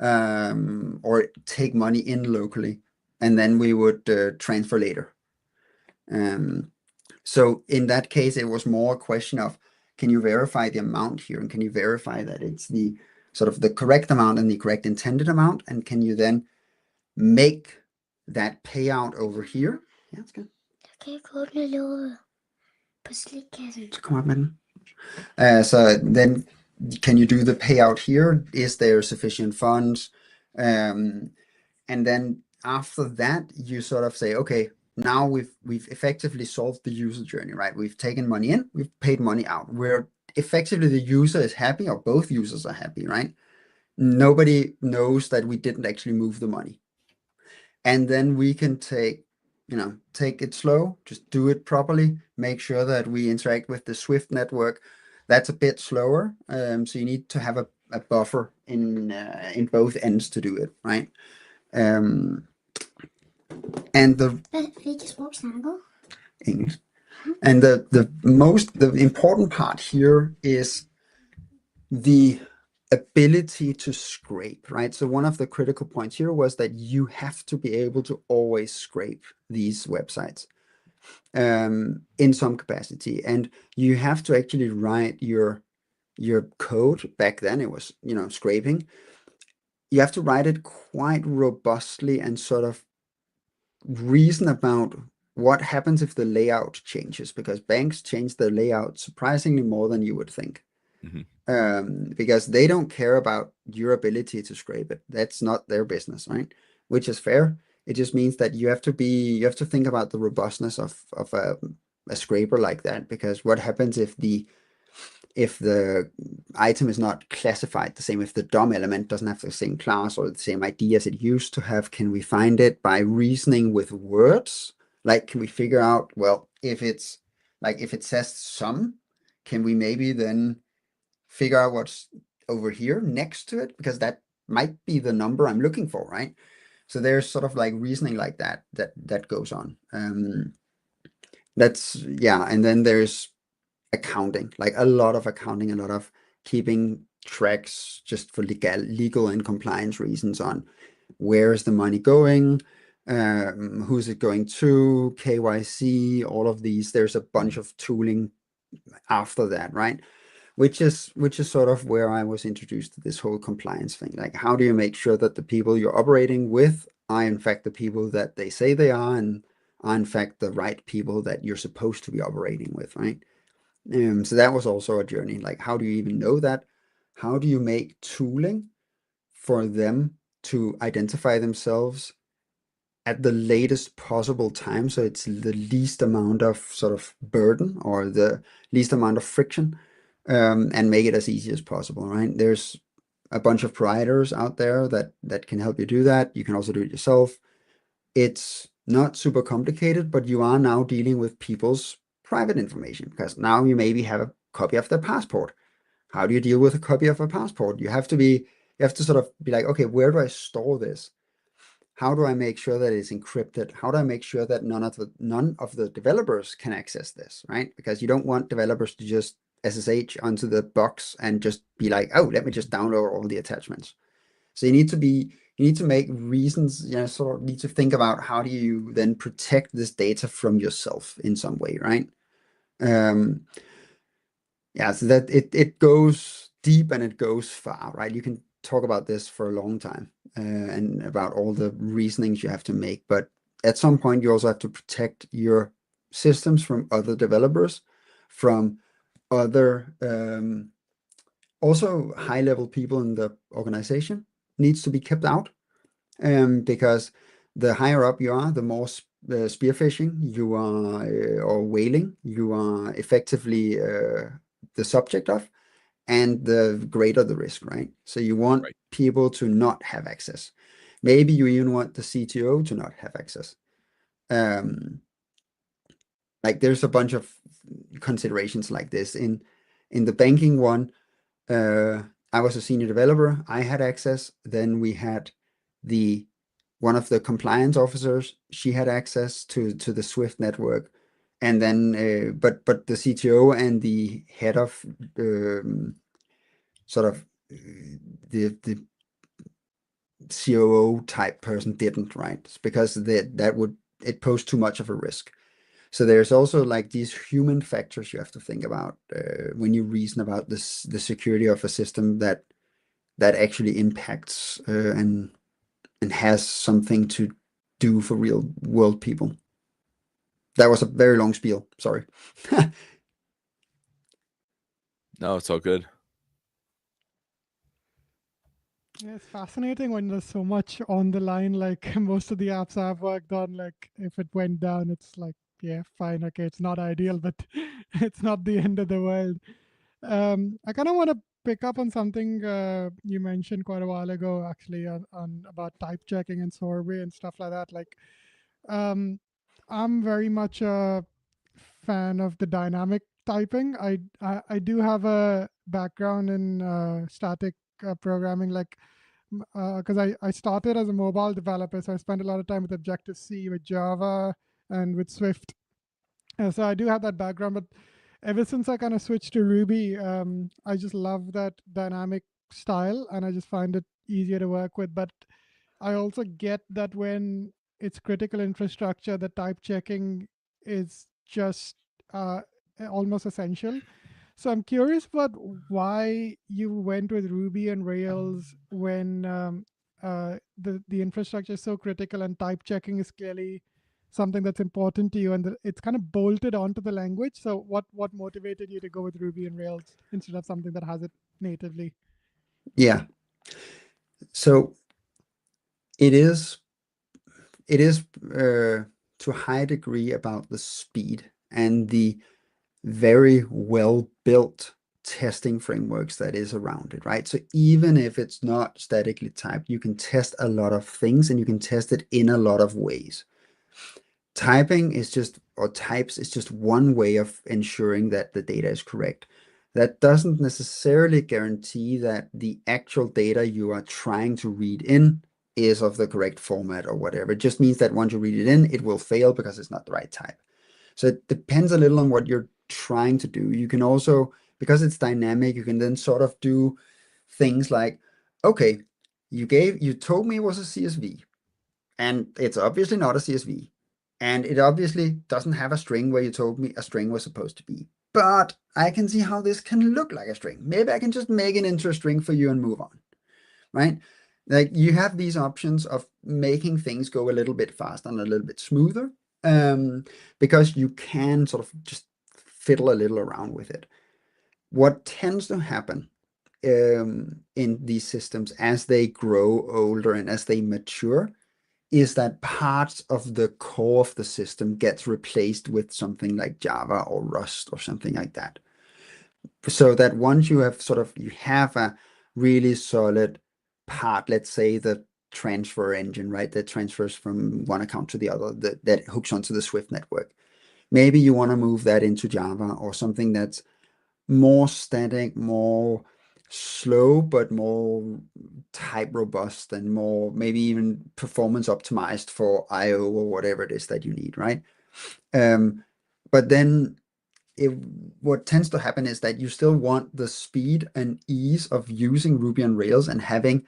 or take money in locally, and then we would transfer later. So in that case, it was more a question of, can you verify the amount here, and can you verify that it's the sort of the correct amount and the correct intended amount, and can you then make that payout over here? Yeah, that's good. Kan jeg gå åbne låget på slikkassen? So come up, man. So then, can you do the payout here? Is there sufficient funds? And then after that, you sort of say, okay, now we've effectively solved the user journey, right? We've taken money in, we've paid money out. We're effectively, the user is happy, or both users are happy, right? Nobody knows that we didn't actually move the money. And then we can take it slow, just do it properly, make sure that we interact with the Swift network. That's a bit slower. So you need to have a buffer in both ends to do it, right? And the Hvilket sprog snakker du? English. And the important part here is the ability to scrape, right? So one of the critical points here was that you have to be able to always scrape these websites in some capacity, and you have to actually write your code. Back then it was, scraping. You have to write it quite robustly and sort of reason about what happens if the layout changes, because banks change the layout surprisingly more than you would think. because they don't care about your ability to scrape it. That's not their business, right? Which is fair. It just means that you have to think about the robustness of a scraper like that, because what happens if the item is not classified the same, if the DOM element doesn't have the same class or the same ID as it used to have? Can we find it by reasoning with words? Like, can we figure out, well, if it's like, if it says some, can we maybe then figure out what's over here next to it? Because that might be the number I'm looking for, right? So there's sort of like reasoning like that goes on. That's, yeah. And then there's accounting, like a lot of accounting, a lot of keeping tracks just for legal and compliance reasons on where is the money going, who's it going to, KYC, all of these. There's a bunch of tooling after that, right? Which is sort of where I was introduced to this whole compliance thing. Like, how do you make sure that the people you're operating with are in fact the people that they say they are, and are in fact the right people that you're supposed to be operating with, right? So that was also a journey. Like, how do you even know that? How do you make tooling for them to identify themselves at the latest possible time, so it's the least amount of sort of burden or the least amount of friction, and make it as easy as possible, right? There's a bunch of providers out there that can help you do that. You can also do it yourself. It's not super complicated, but you are now dealing with people's private information, because now you maybe have a copy of their passport. How do you deal with a copy of a passport? You have to sort of be like, okay, where do I store this? How do I make sure that it's encrypted? How do I make sure that none of the developers can access this, right? Because you don't want developers to just SSH onto the box and just be like, oh, let me just download all the attachments. So you need to make reasons, sort of need to think about how do you then protect this data from yourself in some way, right? Yeah, so that it goes deep and it goes far, right? You can talk about this for a long time, and about all the reasonings you have to make, but at some point you also have to protect your systems from other developers, from other also high-level people in the organization needs to be kept out, because the higher up you are, the more spearfishing you are, or whaling you are effectively the subject of, and the greater the risk, right? So you want Right. people to not have access. Maybe you even want the CTO to not have access. Like, there's a bunch of considerations like this. In the banking one, I was a senior developer. I had access. Then we had one of the compliance officers. She had access to the Swift network, and then but the CTO and the head of sort of the COO type person didn't, right? It's because that would it pose too much of a risk. So there's also like these human factors you have to think about when you reason about the security of a system that actually impacts and has something to do for real world people. That was a very long spiel. Sorry. No, it's all good. Yeah, it's fascinating when there's so much on the line. Like most of the apps I've worked on, like if it went down, it's like, yeah, fine, okay, it's not ideal, but it's not the end of the world. I kind of want to pick up on something you mentioned quite a while ago, actually, on about type checking and sorbet and stuff like that. Like, um, I'm very much a fan of the dynamic typing. I do have a background in static programming, like because I started as a mobile developer, so I spent a lot of time with Objective C, with Java, and with Swift. So I do have that background, but ever since I kind of switched to Ruby, I just love that dynamic style, and I just find it easier to work with. But I also get that when it's critical infrastructure, the type checking is just uh, almost essential. So I'm curious about why you went with Ruby and Rails when the infrastructure is so critical and type checking is clearly something that's important to you, and it's kind of bolted onto the language. So what motivated you to go with Ruby and Rails instead of something that has it natively? Yeah. So it is to a high degree about the speed and the very well built testing frameworks that is around it, right? So even if it's not statically typed, you can test a lot of things and you can test it in a lot of ways. Typing is just, or types is just one way of ensuring that the data is correct. That doesn't necessarily guarantee that the actual data you are trying to read in is of the correct format or whatever. It just means that once you read it in, it will fail because it's not the right type. So it depends a little on what you're trying to do. You can also, because it's dynamic, you can then sort of do things like, okay, you told me it was a CSV, and it's obviously not a CSV. And it obviously doesn't have a string where you told me a string was supposed to be. But I can see how this can look like a string. Maybe I can just make it into a string for you and move on, right? Like you have these options of making things go a little bit faster and a little bit smoother, because you can sort of just fiddle a little around with it. What tends to happen in these systems as they grow older and as they mature is that parts of the core of the system gets replaced with something like Java or Rust or something like that. So that once you have a really solid part, let's say the transfer engine, right, that transfers from one account to the other, that hooks onto the Swift network. Maybe you want to move that into Java or something that's more static, more slow, but more type robust and more maybe even performance optimized for IO or whatever it is that you need, right? But then what tends to happen is that you still want the speed and ease of using Ruby on Rails and having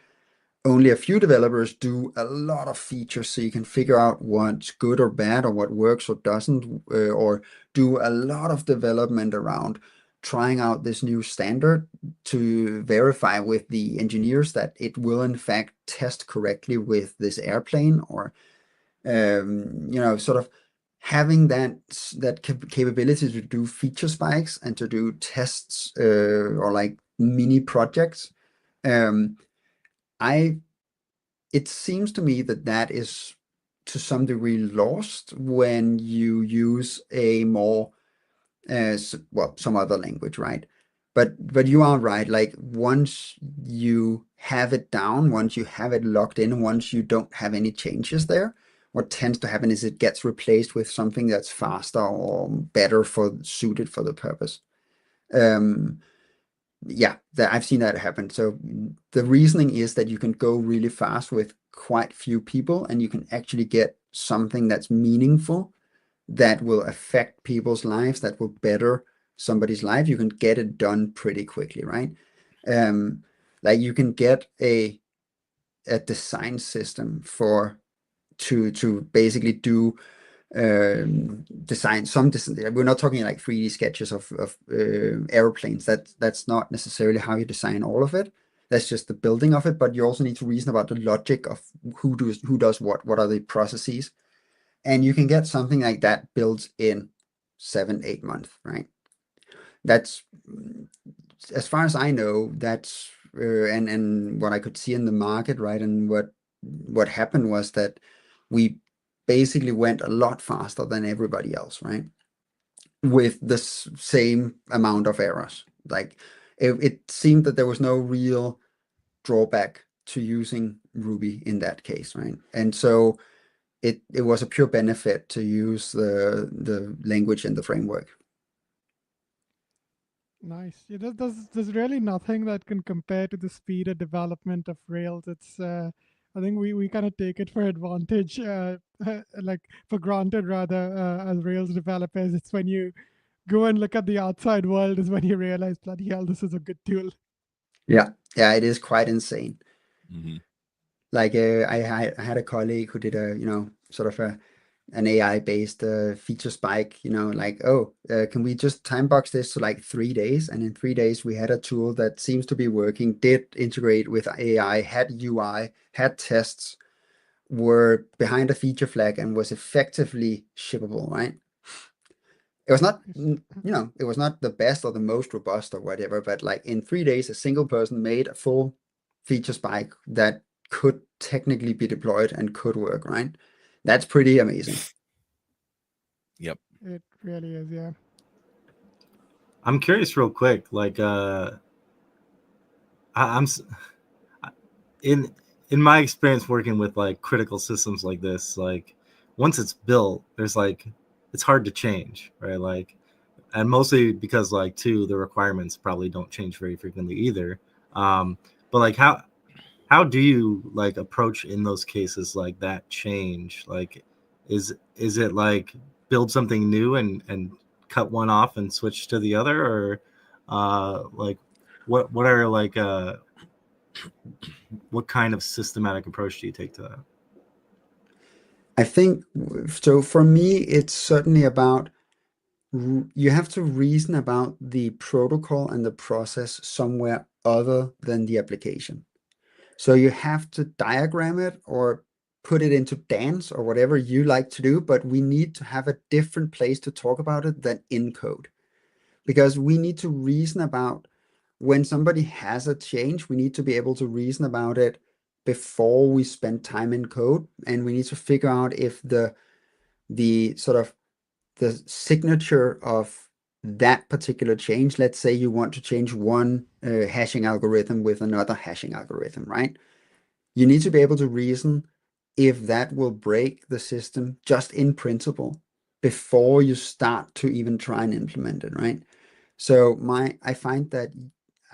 only a few developers do a lot of features so you can figure out what's good or bad or what works or doesn't, or do a lot of development around trying out this new standard to verify with the engineers that it will in fact test correctly with this airplane, or sort of having that capability to do feature spikes and to do tests, or like mini projects. It seems to me that is to some degree lost when you use a more some other language, right? But you are right. Like once you have it down, once you have it locked in, once you don't have any changes there, what tends to happen is it gets replaced with something that's faster or better suited for the purpose. Yeah, I've seen that happen. So the reasoning is that you can go really fast with quite few people, and you can actually get something that's meaningful, that will affect people's lives, that will better somebody's life. You can get it done pretty quickly, right? Like you can get a design system to basically do design. We're not talking like 3D sketches of airplanes. That's not necessarily how you design all of it. That's just the building of it. But you also need to reason about the logic of who does what are the processes, and you can get something like that built in 7-8 months, right? That's, as far as I know, that's and what I could see in the market, right? And what happened was that we basically went a lot faster than everybody else, right? With the same amount of errors. Like it seemed that there was no real drawback to using Ruby in that case, right? And so it was a pure benefit to use the language and the framework. Nice. Yeah, there's really nothing that can compare to the speed of development of Rails. It's I think we kind of take it for advantage, like for granted rather, as Rails developers. It's when you go and look at the outside world is when you realize, bloody hell, this is a good tool. Yeah, it is quite insane. Mm-hmm. Like I had a colleague who did sort of an AI-based feature spike, like, can we just time box this to like 3 days? And in 3 days, we had a tool that seems to be working, did integrate with AI, had UI, had tests, were behind a feature flag and was effectively shippable, right? It was not, it was not the best or the most robust or whatever, but like in 3 days, a single person made a full feature spike that could technically be deployed and could work, right? That's pretty amazing. Yep. It really is, yeah. I'm curious, real quick. Like, I'm in my experience working with like critical systems like this. Like, once it's built, there's like it's hard to change, right? Like, and mostly because like too the requirements probably don't change very frequently either. But like how do you like approach in those cases like that change? Like, is it like build something new and cut one off and switch to the other, or like what are like what kind of systematic approach do you take to that? I think so. For me, it's certainly about you have to reason about the protocol and the process somewhere other than the application. So you have to diagram it or put it into dance or whatever you like to do, but we need to have a different place to talk about it than in code. Because we need to reason about when somebody has a change, we need to be able to reason about it before we spend time in code, and we need to figure out if the sort of the signature of that particular change, let's say you want to change one hashing algorithm with another hashing algorithm, right? You need to be able to reason if that will break the system just in principle before you start to even try and implement it, right? So I find that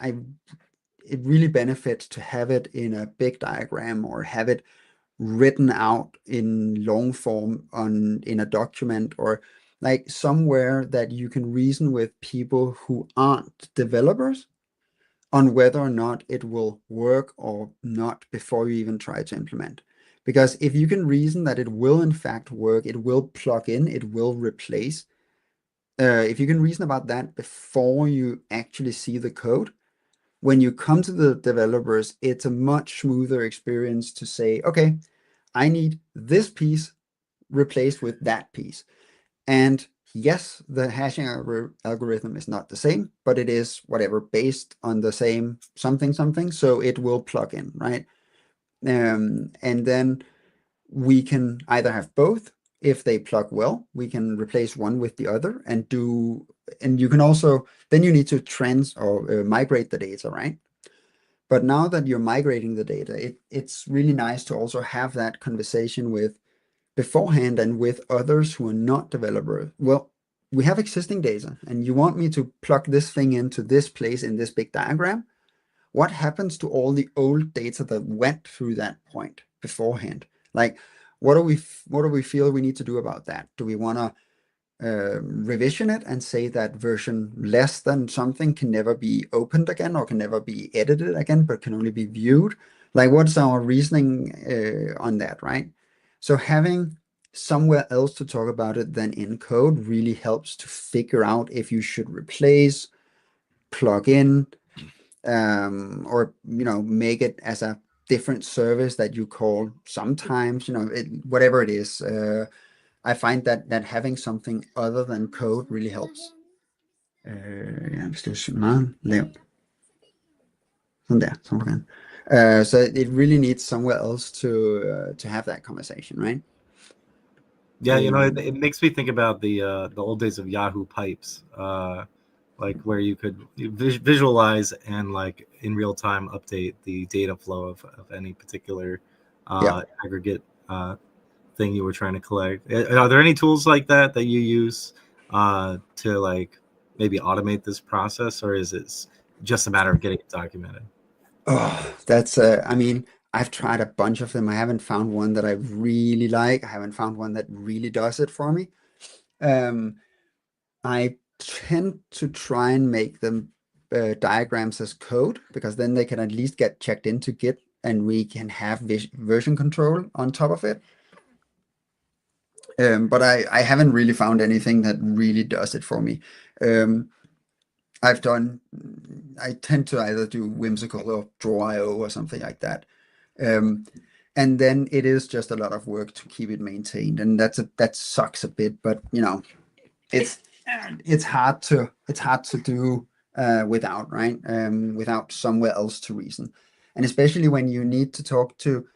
I it really benefits to have it in a big diagram or have it written out in long form in a document or like somewhere that you can reason with people who aren't developers on whether or not it will work or not before you even try to implement. Because if you can reason that it will in fact work, it will plug in, it will replace. If you can reason about that before you actually see the code, when you come to the developers, it's a much smoother experience to say, okay, I need this piece replaced with that piece. And yes, the hashing algorithm is not the same, but it is whatever based on the same something something. So it will plug in, right? And then we can either have both. If they plug well, we can replace one with the other and you can also, then you need to migrate the data, right? But now that you're migrating the data, it's really nice to also have that conversation with beforehand and with others who are not developers. Well, we have existing data and you want me to plug this thing into this place in this big diagram. What happens to all the old data that went through that point beforehand? Like, what do we feel we need to do about that? Do we want to revision it and say that version less than something can never be opened again or can never be edited again, but can only be viewed? Like, what's our reasoning on that, right? So having somewhere else to talk about it than in code really helps to figure out if you should replace, plug in, or make it as a different service that you call sometimes, whatever it is. I find that having something other than code really helps. Ja, hvis det er meget lavt. Sådan der, så kan. So it really needs somewhere else to have that conversation, right? Yeah, it makes me think about the old days of Yahoo pipes, like where you could visualize and like in real time update the data flow of any particular aggregate thing you were trying to collect. Are there any tools like that you use to like maybe automate this process, or is it just a matter of getting it documented? Oh, that's I mean, I've tried a bunch of them. I haven't found one that I really like. I haven't found one that really does it for me. I tend to try and make them diagrams as code because then they can at least get checked into Git and we can have version control on top of it. But I haven't really found anything that really does it for me. I tend to either do whimsical or draw.io or something like that. And and then it is just a lot of work to keep it maintained, and that sucks a bit. But it's hard to do without, right? Without somewhere else to reason, and especially when you need to talk to,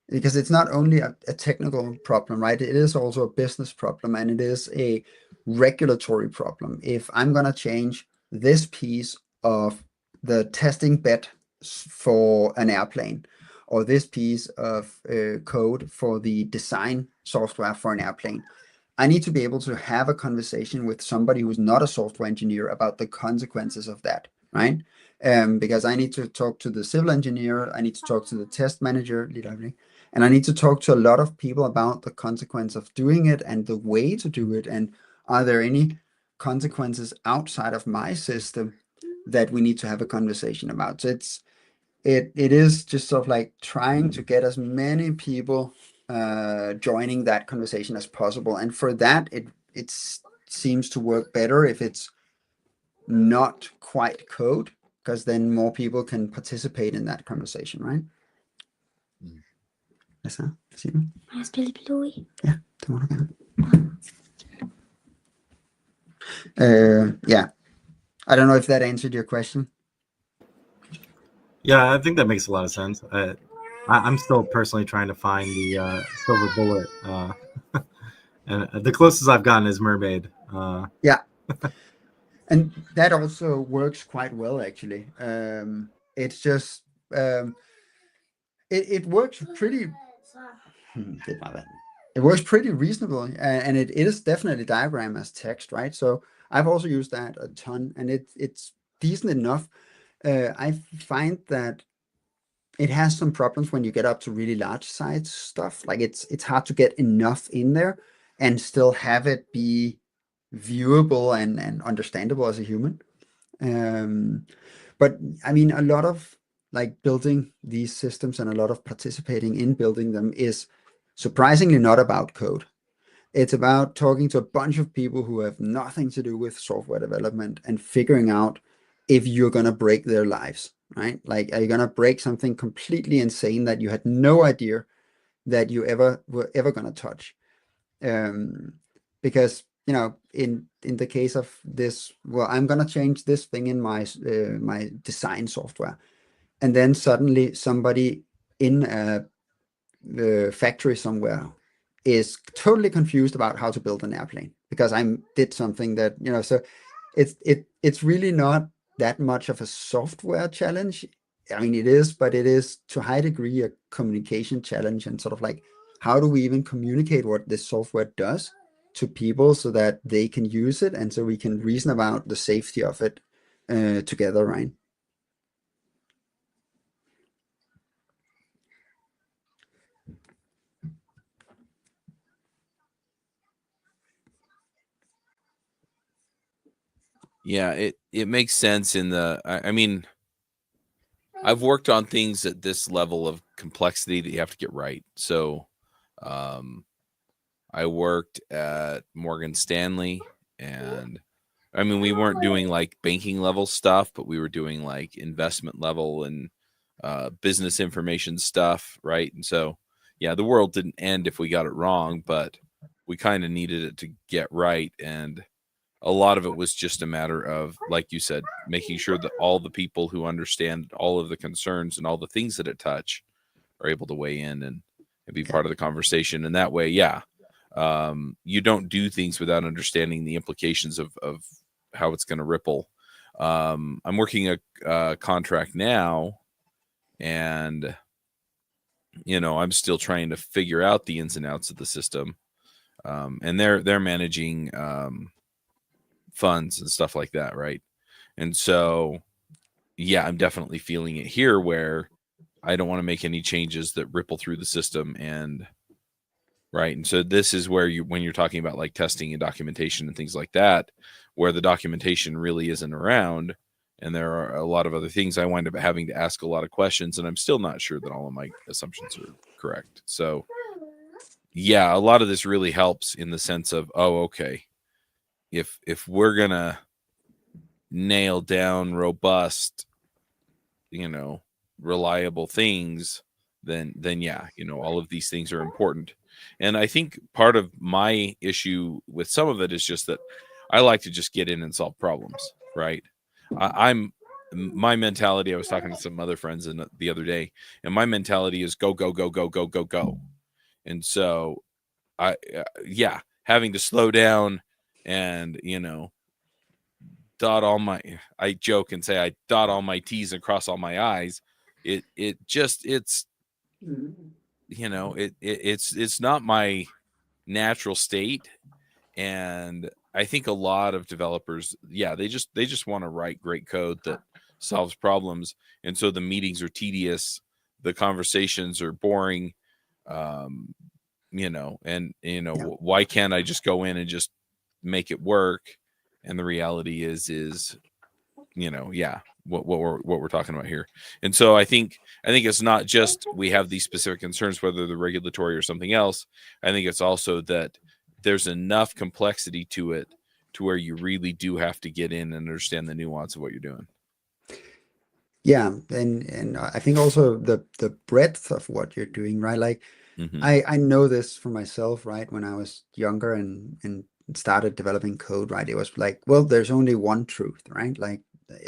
because it's not only a technical problem, right? It is also a business problem, and it is a regulatory problem. If I'm gonna change this piece of the testing bed for an airplane, or this piece of code for the design software for an airplane, I need to be able to have a conversation with somebody who's not a software engineer about the consequences of that, right? Because I need to talk to the civil engineer, I need to talk to the test manager, and I need to talk to a lot of people about the consequence of doing it and the way to do it. And are there any consequences outside of my system that we need to have a conversation about? So it is just sort of like trying to get as many people joining that conversation as possible. And for that, it seems to work better if it's not quite code, because then more people can participate in that conversation, right? Hvad så? Siger du? Må jeg spille Bluey? Ja, det må du gerne. Yeah, I don't know if that answered your question. Yeah, I think that makes a lot of sense. I'm still personally trying to find the silver bullet, and the closest I've gotten is mermaid. Yeah, and that also works quite well, actually. It's just it works pretty. It works pretty reasonable, and it is definitely diagram as text, right? So I've also used that a ton, and it's decent enough. I find that it has some problems when you get up to really large size stuff. Like it's hard to get enough in there and still have it be viewable and understandable as a human. But I mean, a lot of like building these systems and a lot of participating in building them is surprisingly not about code. It's about talking to a bunch of people who have nothing to do with software development and figuring out if you're going to break their lives, right? Like, are you going to break something completely insane that you had no idea that you were ever going to touch? Because, in the case of this, well, I'm going to change this thing in my my design software. And then suddenly somebody in a factory somewhere is totally confused about how to build an airplane because I did something that, so it's really not that much of a software challenge. I mean, it is, but it is to a high degree a communication challenge, and sort of like, how do we even communicate what this software does to people so that they can use it, and so we can reason about the safety of it together, right? Yeah, it makes sense in the. I mean, I've worked on things at this level of complexity that you have to get right. So, I worked at Morgan Stanley, and I mean, we weren't doing like banking level stuff, but we were doing like investment level and business information stuff, right? And so, yeah, the world didn't end if we got it wrong, but we kind of needed it to get right. And a lot of it was just a matter of, like you said, making sure that all the people who understand all of the concerns and all the things that it touch are able to weigh in and be part of the conversation. And that way, yeah, you don't do things without understanding the implications of how it's going to ripple. I'm working a contract now, and I'm still trying to figure out the ins and outs of the system, and they're managing funds and stuff like that, right? And so, yeah, I'm definitely feeling it here, where I don't want to make any changes that ripple through the system, and right. And so this is where when you're talking about like testing and documentation and things like that, where the documentation really isn't around, and there are a lot of other things, I wind up having to ask a lot of questions, and I'm still not sure that all of my assumptions are correct. So yeah, a lot of this really helps in the sense of, oh, okay, if we're gonna nail down robust, reliable things, then yeah, all of these things are important. And I think part of my issue with some of it is just that I like to just get in and solve problems, right? I'm my mentality. I was talking to some other friends the other day, and my mentality is go go go go go go go. And so yeah, having to slow down and dot all my I joke and say I dot all my T's and cross all my I's. It's it's not my natural state. And I think a lot of developers, yeah, they just want to write great code that solves problems. And so the meetings are tedious, the conversations are boring. Why can't I just go in and just make it work? And the reality is yeah, what we're talking about here. And so I think it's not just we have these specific concerns, whether they're regulatory or something else. I think it's also that there's enough complexity to it to where you really do have to get in and understand the nuance of what you're doing. Yeah, and I think also the breadth of what you're doing, right? Like Mm-hmm. I know this for myself, right? When I was younger and started developing code, right? It was like, well, there's only one truth, right? Like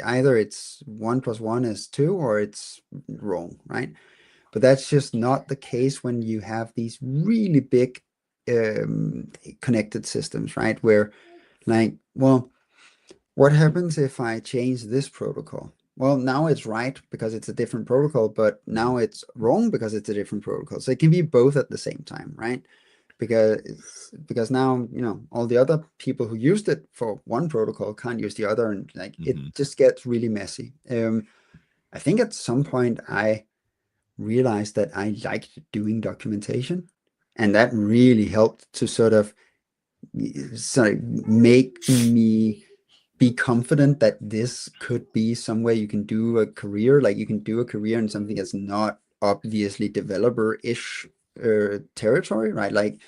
either it's 1 + 1 is 2 or it's wrong, right? But that's just not the case when you have these really big connected systems, right? Where like, well, what happens if I change this protocol? Well, now it's right because it's a different protocol, but now it's wrong because it's a different protocol. So it can be both at the same time, right? Because now, all the other people who used it for one protocol can't use the other, and like it just gets really messy. I think at some point I realized that I liked doing documentation, and that really helped to sort of make me be confident that this could be somewhere you can do a career. Like you can do a career in something that's not obviously developer-ish territory, right? Like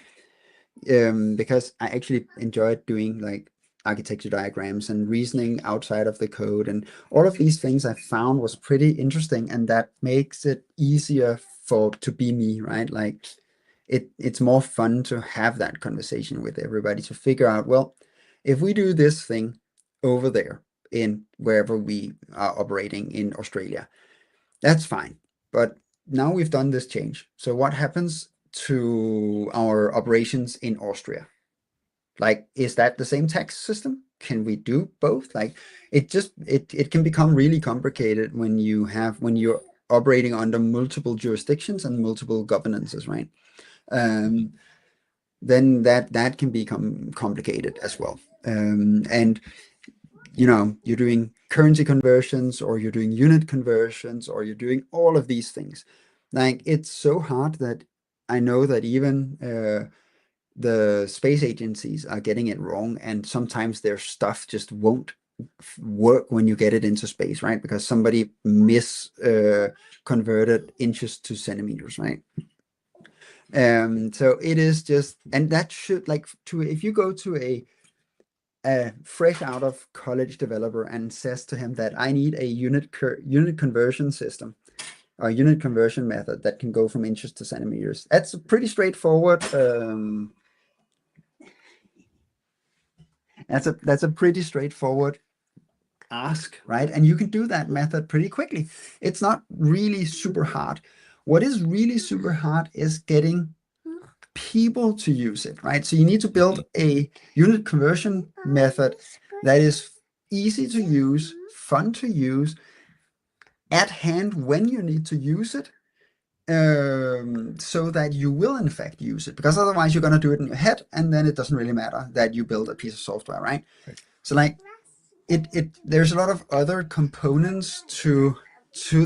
because I actually enjoyed doing like architecture diagrams and reasoning outside of the code, and all of these things I found was pretty interesting, and that makes it easier to be me, right? Like it's more fun to have that conversation with everybody to figure out, well, if we do this thing over there in wherever we are operating in Australia, that's fine. But now we've done this change. So what happens to our operations in Austria? Like, is that the same tax system? Can we do both? Like, it can become really complicated when you're operating under multiple jurisdictions and multiple governances, right? Then that can become complicated as well. And you're doing currency conversions, or you're doing unit conversions, or you're doing all of these things. Like it's so hard that I know that even the space agencies are getting it wrong, and sometimes their stuff just won't work when you get it into space, right? Because somebody converted inches to centimeters, right? So it is just, and that should if you go to a fresh out of college developer and says to him that I need a unit conversion system or unit conversion method that can go from inches to centimeters, that's a pretty straightforward. That's a pretty straightforward ask, right? And you can do that method pretty quickly. It's not really super hard. What is really super hard is getting people to use it, right? So you need to build a unit conversion method that is easy to use, fun to use, at hand when you need to use it, so that you will in fact use it. Because otherwise you're going to do it in your head, and then it doesn't really matter that you build a piece of software, right? So like there's a lot of other components to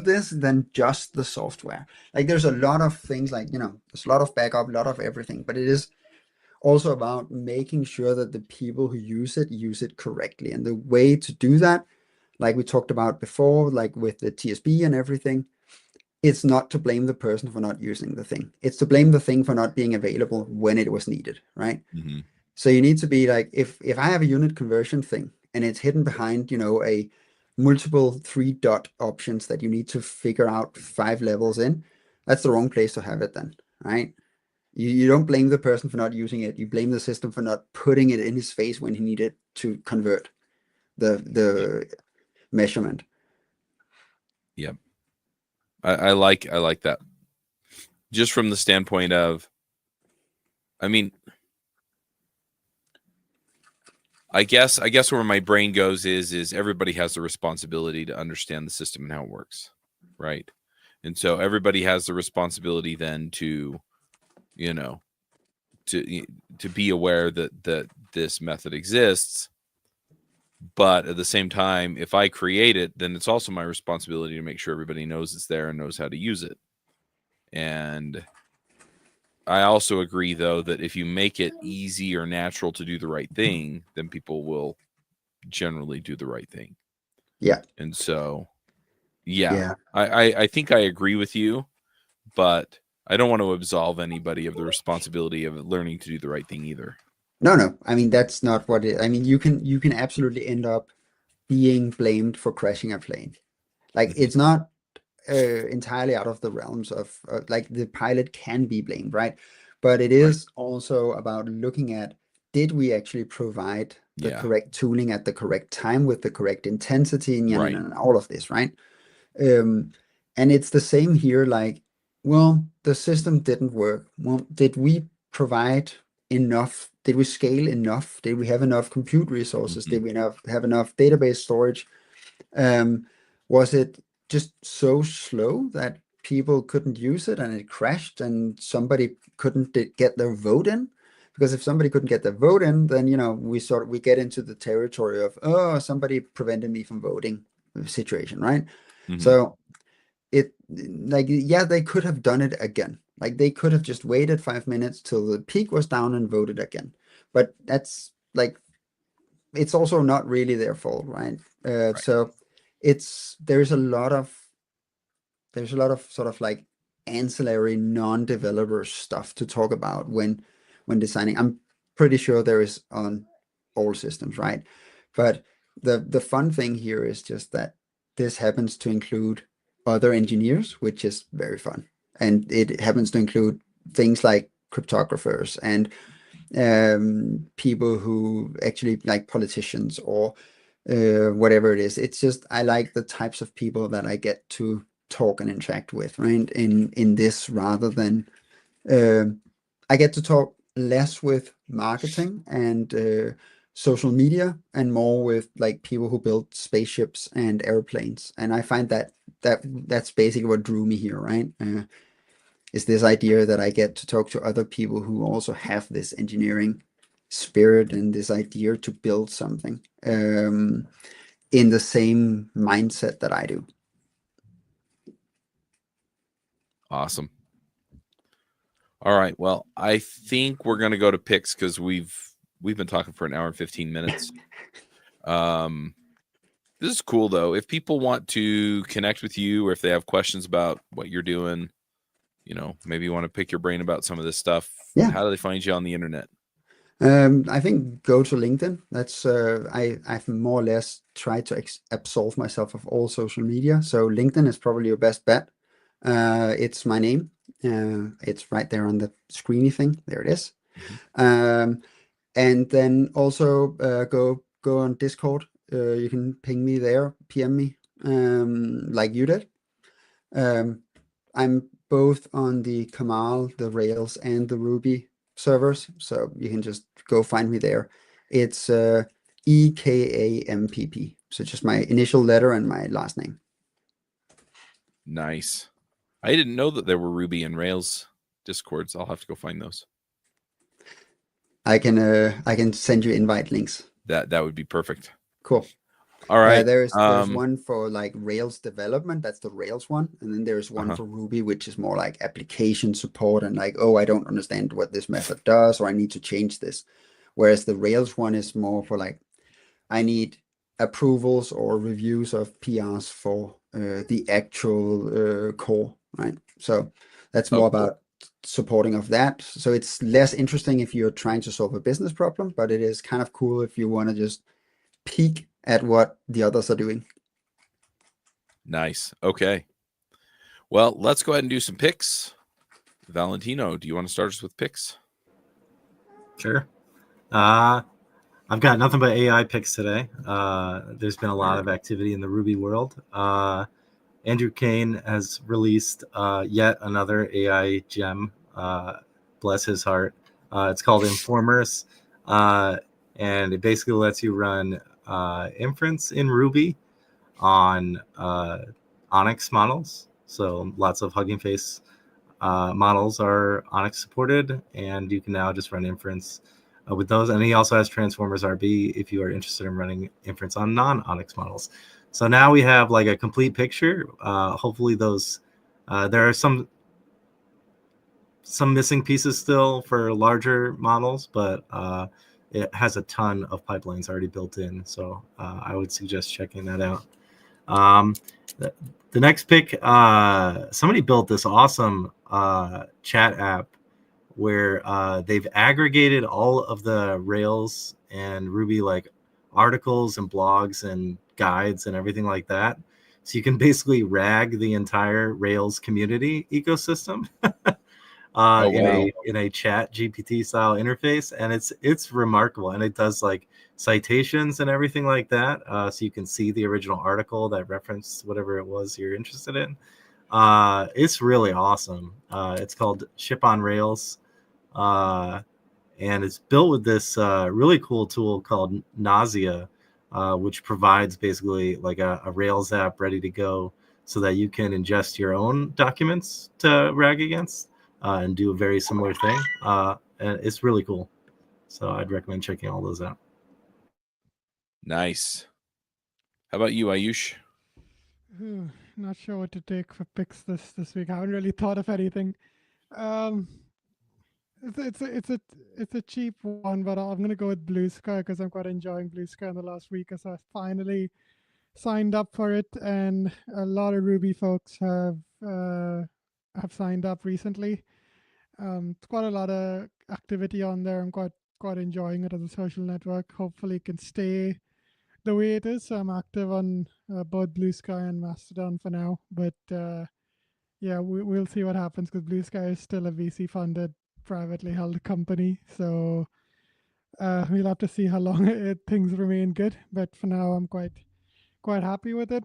this than just the software. Like there's a lot of things, like there's a lot of backup, a lot of everything, but it is also about making sure that the people who use it correctly. And the way to do that, like we talked about before, like with the TSB and everything, it's not to blame the person for not using the thing. It's to blame the thing for not being available when it was needed, right? Mm-hmm. So you need to be like, if I have a unit conversion thing and it's hidden behind, a multiple 3-dot options that you need to figure out 5 levels in, that's the wrong place to have it then, right? You don't blame the person for not using it. You blame the system for not putting it in his face when he needed to convert the measurement. Yep. I like that. Just from the standpoint of, I mean, I guess where my brain goes is everybody has the responsibility to understand the system and how it works, right? And so everybody has the responsibility then to, you know, to be aware that this method exists. But at the same time, if I create it, then it's also my responsibility to make sure everybody knows it's there and knows how to use it. And I also agree, though, that if you make it easy or natural to do the right thing, then people will generally do the right thing. Yeah. And so, yeah. I think I agree with you, but I don't want to absolve anybody of the responsibility of learning to do the right thing either. No. I mean, that's not what it. I mean, you can absolutely end up being blamed for crashing a plane. Like, it's not entirely out of the realms of like the pilot can be blamed, right? But it is also about looking at, did we actually provide the correct tooling at the correct time with the correct intensity and all of this, right? And it's the same here. Like, well, the system didn't work. Well, did we provide enough? Did we scale enough? Did we have enough compute resources? Did we have enough database storage? Was it just so slow that people couldn't use it and it crashed and somebody couldn't get their vote in? Because if somebody couldn't get their vote in, then we get into the territory of, oh, somebody prevented me from voting situation, right? So it, like, yeah, they could have done it again. Like, they could have just waited 5 minutes till the peak was down and voted again. But that's like, it's also not really their fault, right? So there's a lot of sort of like ancillary non-developer stuff to talk about when designing. I'm pretty sure there is on all systems, right? But the fun thing here is just that this happens to include other engineers, which is very fun, and it happens to include things like cryptographers and people who actually, like, politicians or whatever it is. It's just, I like the types of people that I get to talk and interact with, right? In this, rather than I get to talk less with marketing and social media and more with, like, people who build spaceships and airplanes. And I find that's basically what drew me here, right? Is this idea that I get to talk to other people who also have this engineering spirit and this idea to build something in the same mindset that I do. Awesome. All right. Well, I think we're going to go to picks because we've been talking for an hour and 15 minutes. This is cool, though. If people want to connect with you, or if they have questions about what you're doing, maybe you want to pick your brain about some of this stuff. Yeah. How do they find you on the internet? I think go to LinkedIn. That's I've more or less tried to absolve myself of all social media. So LinkedIn is probably your best bet. It's my name. It's right there on the screeny thing. There it is. And then also go on Discord. You can ping me there, PM me, like you did. I'm both on the Kamal, the Rails, and the Ruby servers, so you can just go find me there. It's EKAMPP, so just my initial letter and my last name. Nice. I didn't know that there were Ruby and Rails Discords. I'll have to go find those. I can send you invite links. That would be perfect. Cool. All right. There's one for, like, Rails development. That's the Rails one. And then there's one for Ruby, which is more like application support and, like, oh, I don't understand what this method does, or I need to change this. Whereas the Rails one is more for, like, I need approvals or reviews of PRs for the actual core, right? So that's more about supporting of that. So it's less interesting if you're trying to solve a business problem, but it is kind of cool if you want to just peek at what the others are doing. Nice. Okay. Well, let's go ahead and do some picks. Valentino, do you want to start us with picks? Sure. I've got nothing but AI picks today. There's been a lot of activity in the Ruby world. Andrew Kane has released yet another AI gem. Bless his heart. It's called Informers, and it basically lets you run inference in Ruby on Onyx models. So lots of Hugging Face models are Onyx supported, and you can now just run inference with those. And he also has Transformers RB if you are interested in running inference on non-Onyx models. So now we have like a complete picture. Hopefully those there are some missing pieces still for larger models, but it has a ton of pipelines already built in. So I would suggest checking that out. The next pick, somebody built this awesome chat app where they've aggregated all of the Rails and Ruby like articles and blogs and guides and everything like that. So you can basically rag the entire Rails community ecosystem in a chat GPT style interface, and it's remarkable, and it does like citations and everything like that, so you can see the original article that referenced whatever it was you're interested in. It's really awesome. It's called Ship on Rails, and it's built with this really cool tool called Nausea, which provides basically like a Rails app ready to go so that you can ingest your own documents to rag against and do a very similar thing. And it's really cool. So I'd recommend checking all those out. Nice. How about you, Ayush? Not sure what to take for picks this week. I haven't really thought of anything. It's a cheap one, but I'm gonna go with Blue Sky because I'm quite enjoying Blue Sky in the last week. So I finally signed up for it, and a lot of Ruby folks have signed up recently. It's quite a lot of activity on there. I'm quite enjoying it as a social network. Hopefully, it can stay the way it is. So I'm active on both Blue Sky and Mastodon for now, but yeah, we'll see what happens because Blue Sky is still a VC funded, privately held company. So we'll have to see how long things remain good. But for now, I'm quite happy with it.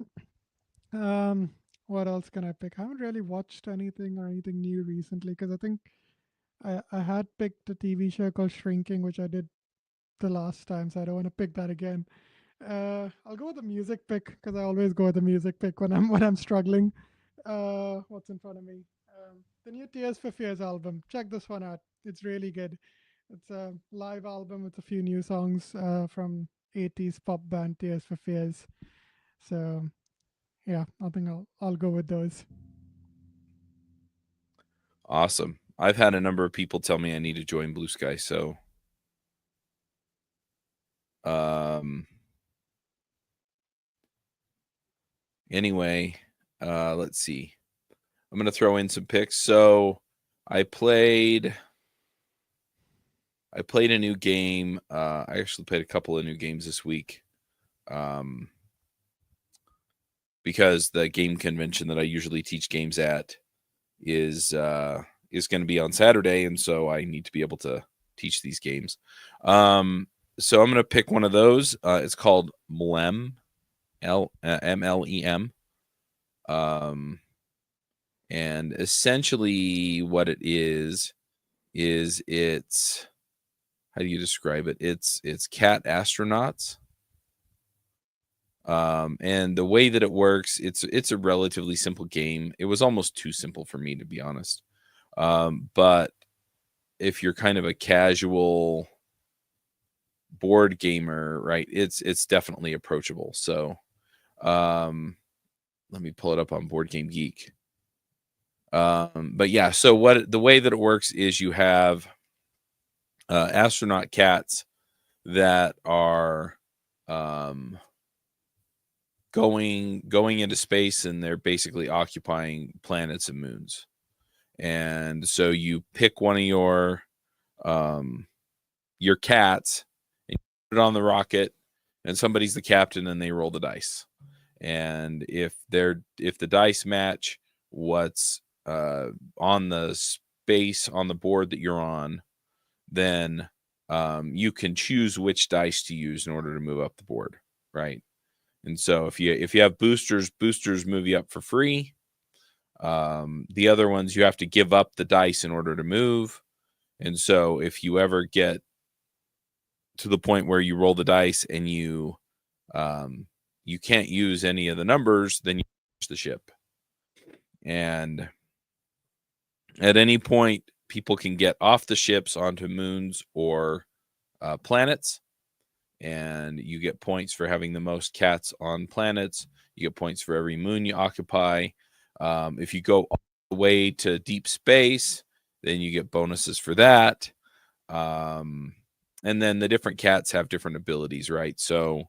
What else can I pick? I haven't really watched anything or anything new recently because I think I had picked a TV show called Shrinking, which I did the last time, so I don't want to pick that again. I'll go with the music pick because I always go with the music pick when I'm struggling. What's in front of me? The new Tears for Fears album. Check this one out. It's really good. It's a live album with a few new songs from 80s pop band Tears for Fears. So yeah, I think I'll go with those. Awesome. I've had a number of people tell me I need to join Blue Sky, so anyway, let's see. I'm going to throw in some picks. So I played a new game. I actually played a couple of new games this week. Because the game convention that I usually teach games at is going to be on Saturday, and so I need to be able to teach these games. So I'm going to pick one of those. It's called MLEM, MLEM. And essentially what it is it's, how do you describe it? It's cat astronauts. And the way that it works, it's a relatively simple game. It was almost too simple for me, to be honest. But if you're kind of a casual board gamer, right, it's definitely approachable. So let me pull it up on Board Game Geek. But yeah, so the way that it works is you have astronaut cats that are going into space, and they're basically occupying planets and moons. And so you pick one of your cats and put it on the rocket, and somebody's the captain, and they roll the dice. And if the dice match what's on the space on the board that you're on, then you can choose which dice to use in order to move up the board, right? And so if you have boosters move you up for free. The other ones you have to give up the dice in order to move. And so if you ever get to the point where you roll the dice and you can't use any of the numbers, then you crash the ship. And at any point, people can get off the ships onto moons or planets, and you get points for having the most cats on planets. You get points for every moon you occupy. If you go all the way to deep space, then you get bonuses for that. And then the different cats have different abilities, right? So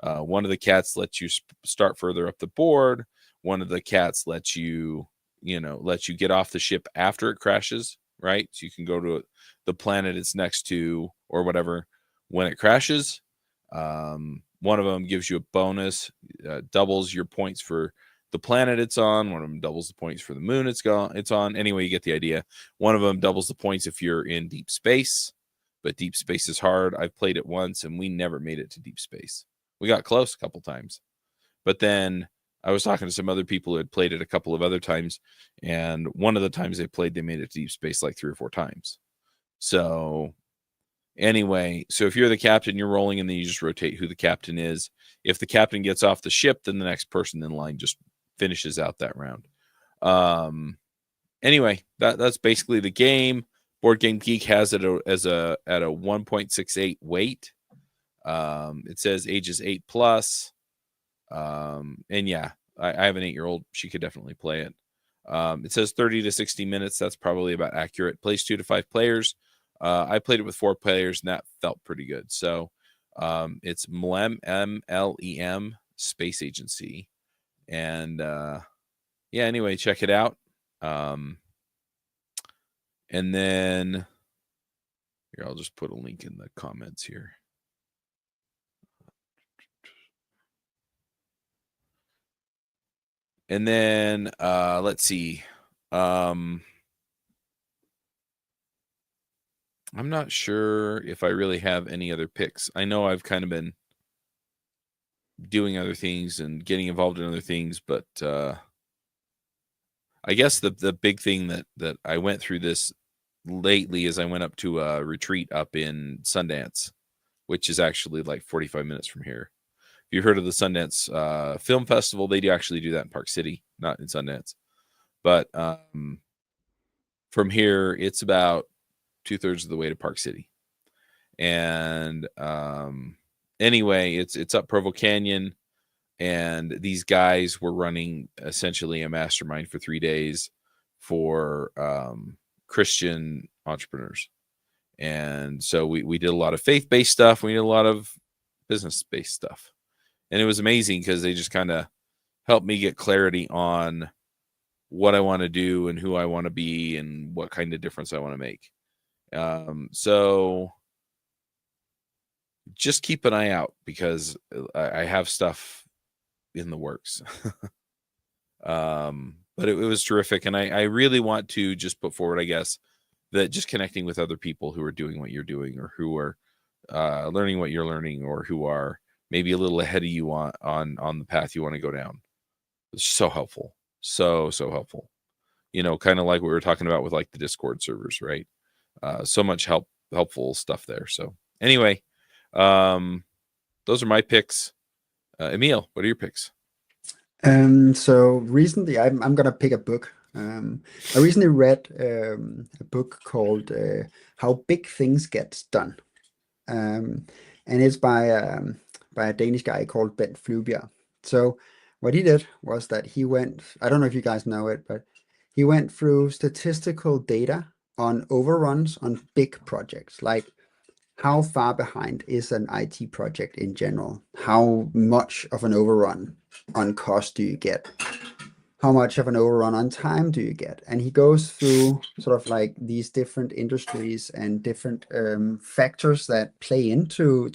one of the cats lets you start further up the board. One of the cats lets you get off the ship after it crashes, right? So you can go to the planet it's next to or whatever when it crashes. One of them gives you a bonus, doubles your points for the planet it's on. One of them doubles the points for the moon it's on. Anyway, you get the idea. One of them doubles the points if you're in deep space, but deep space is hard. I've played it once and we never made it to deep space. We got close a couple times, but then I was talking to some other people who had played it a couple of other times, and one of the times they played, they made it to deep space like 3 or 4 times. So anyway, so if you're the captain, you're rolling, and then you just rotate who the captain is. If the captain gets off the ship, then the next person in line just finishes out that round. Anyway, that's basically the game. Board Game Geek has it at a 1.68 weight. It says ages 8+. And yeah, I have an 8-year-old. She could definitely play it. It says 30 to 60 minutes. That's probably about accurate. Plays 2 to 5 players. I played it with 4 players, and that felt pretty good. So it's MLEM, MLEM Space Agency. And yeah, anyway, check it out. And then here, I'll just put a link in the comments here. And then let's see. I'm not sure if I really have any other picks. I know I've kind of been doing other things and getting involved in other things, but I guess the big thing that I went through this lately is I went up to a retreat up in Sundance, which is actually like 45 minutes from here. If you heard of the Sundance Film Festival, they do actually do that in Park City, not in Sundance. But from here, it's about 2/3 of the way to Park City. And anyway, it's up Provo Canyon, and these guys were running essentially a mastermind for 3 days for Christian entrepreneurs. And so we did a lot of faith-based stuff. We did a lot of business-based stuff. And it was amazing because they just kind of helped me get clarity on what I want to do and who I want to be and what kind of difference I want to make. So just keep an eye out because I have stuff in the works. But it was terrific. And I really want to just put forward, I guess, that just connecting with other people who are doing what you're doing or who are learning what you're learning or who are maybe a little ahead of you on the path you want to go down. It's so helpful. So helpful. Kind of like what we were talking about with like the Discord servers, right? So much helpful stuff there. So anyway, those are my picks. Emil, what are your picks? So recently, I'm gonna pick a book. I recently read a book called "How Big Things Get Done," and it's by a Danish guy called Bent Fluvier. So what he did was that he went. I don't know if you guys know it, but he went through statistical data on overruns on big projects, like how far behind is an IT project in general? How much of an overrun on cost do you get? How much of an overrun on time do you get? And he goes through sort of like these different industries and different factors that play into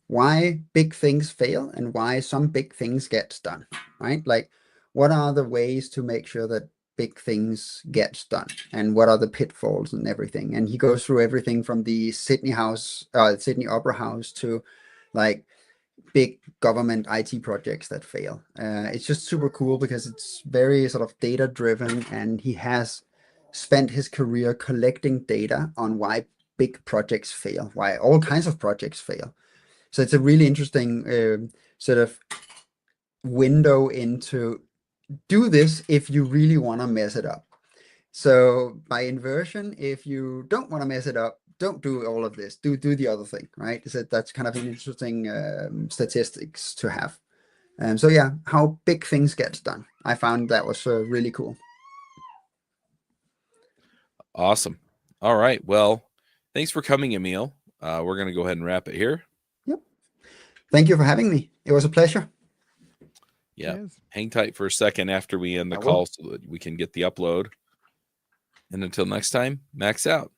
why big things fail and why some big things get done, right? Like what are the ways to make sure that big things gets done, and what are the pitfalls and everything. And he goes through everything from the Sydney Opera House to like big government IT projects that fail. It's just super cool because it's very sort of data driven, and he has spent his career collecting data on why big projects fail, why all kinds of projects fail. So it's a really interesting sort of window into do this if you really want to mess it up. So by inversion, if you don't want to mess it up, don't do all of this. Do the other thing, right? So that's kind of an interesting statistics to have. So yeah, how big things get done. I found that was really cool. Awesome. All right. Well, thanks for coming, Emil. We're going to go ahead and wrap it here. Yep. Thank you for having me. It was a pleasure. Yeah. Cheers. Hang tight for a second after we end the I will. call so that we can get the upload. And until next time, Max out.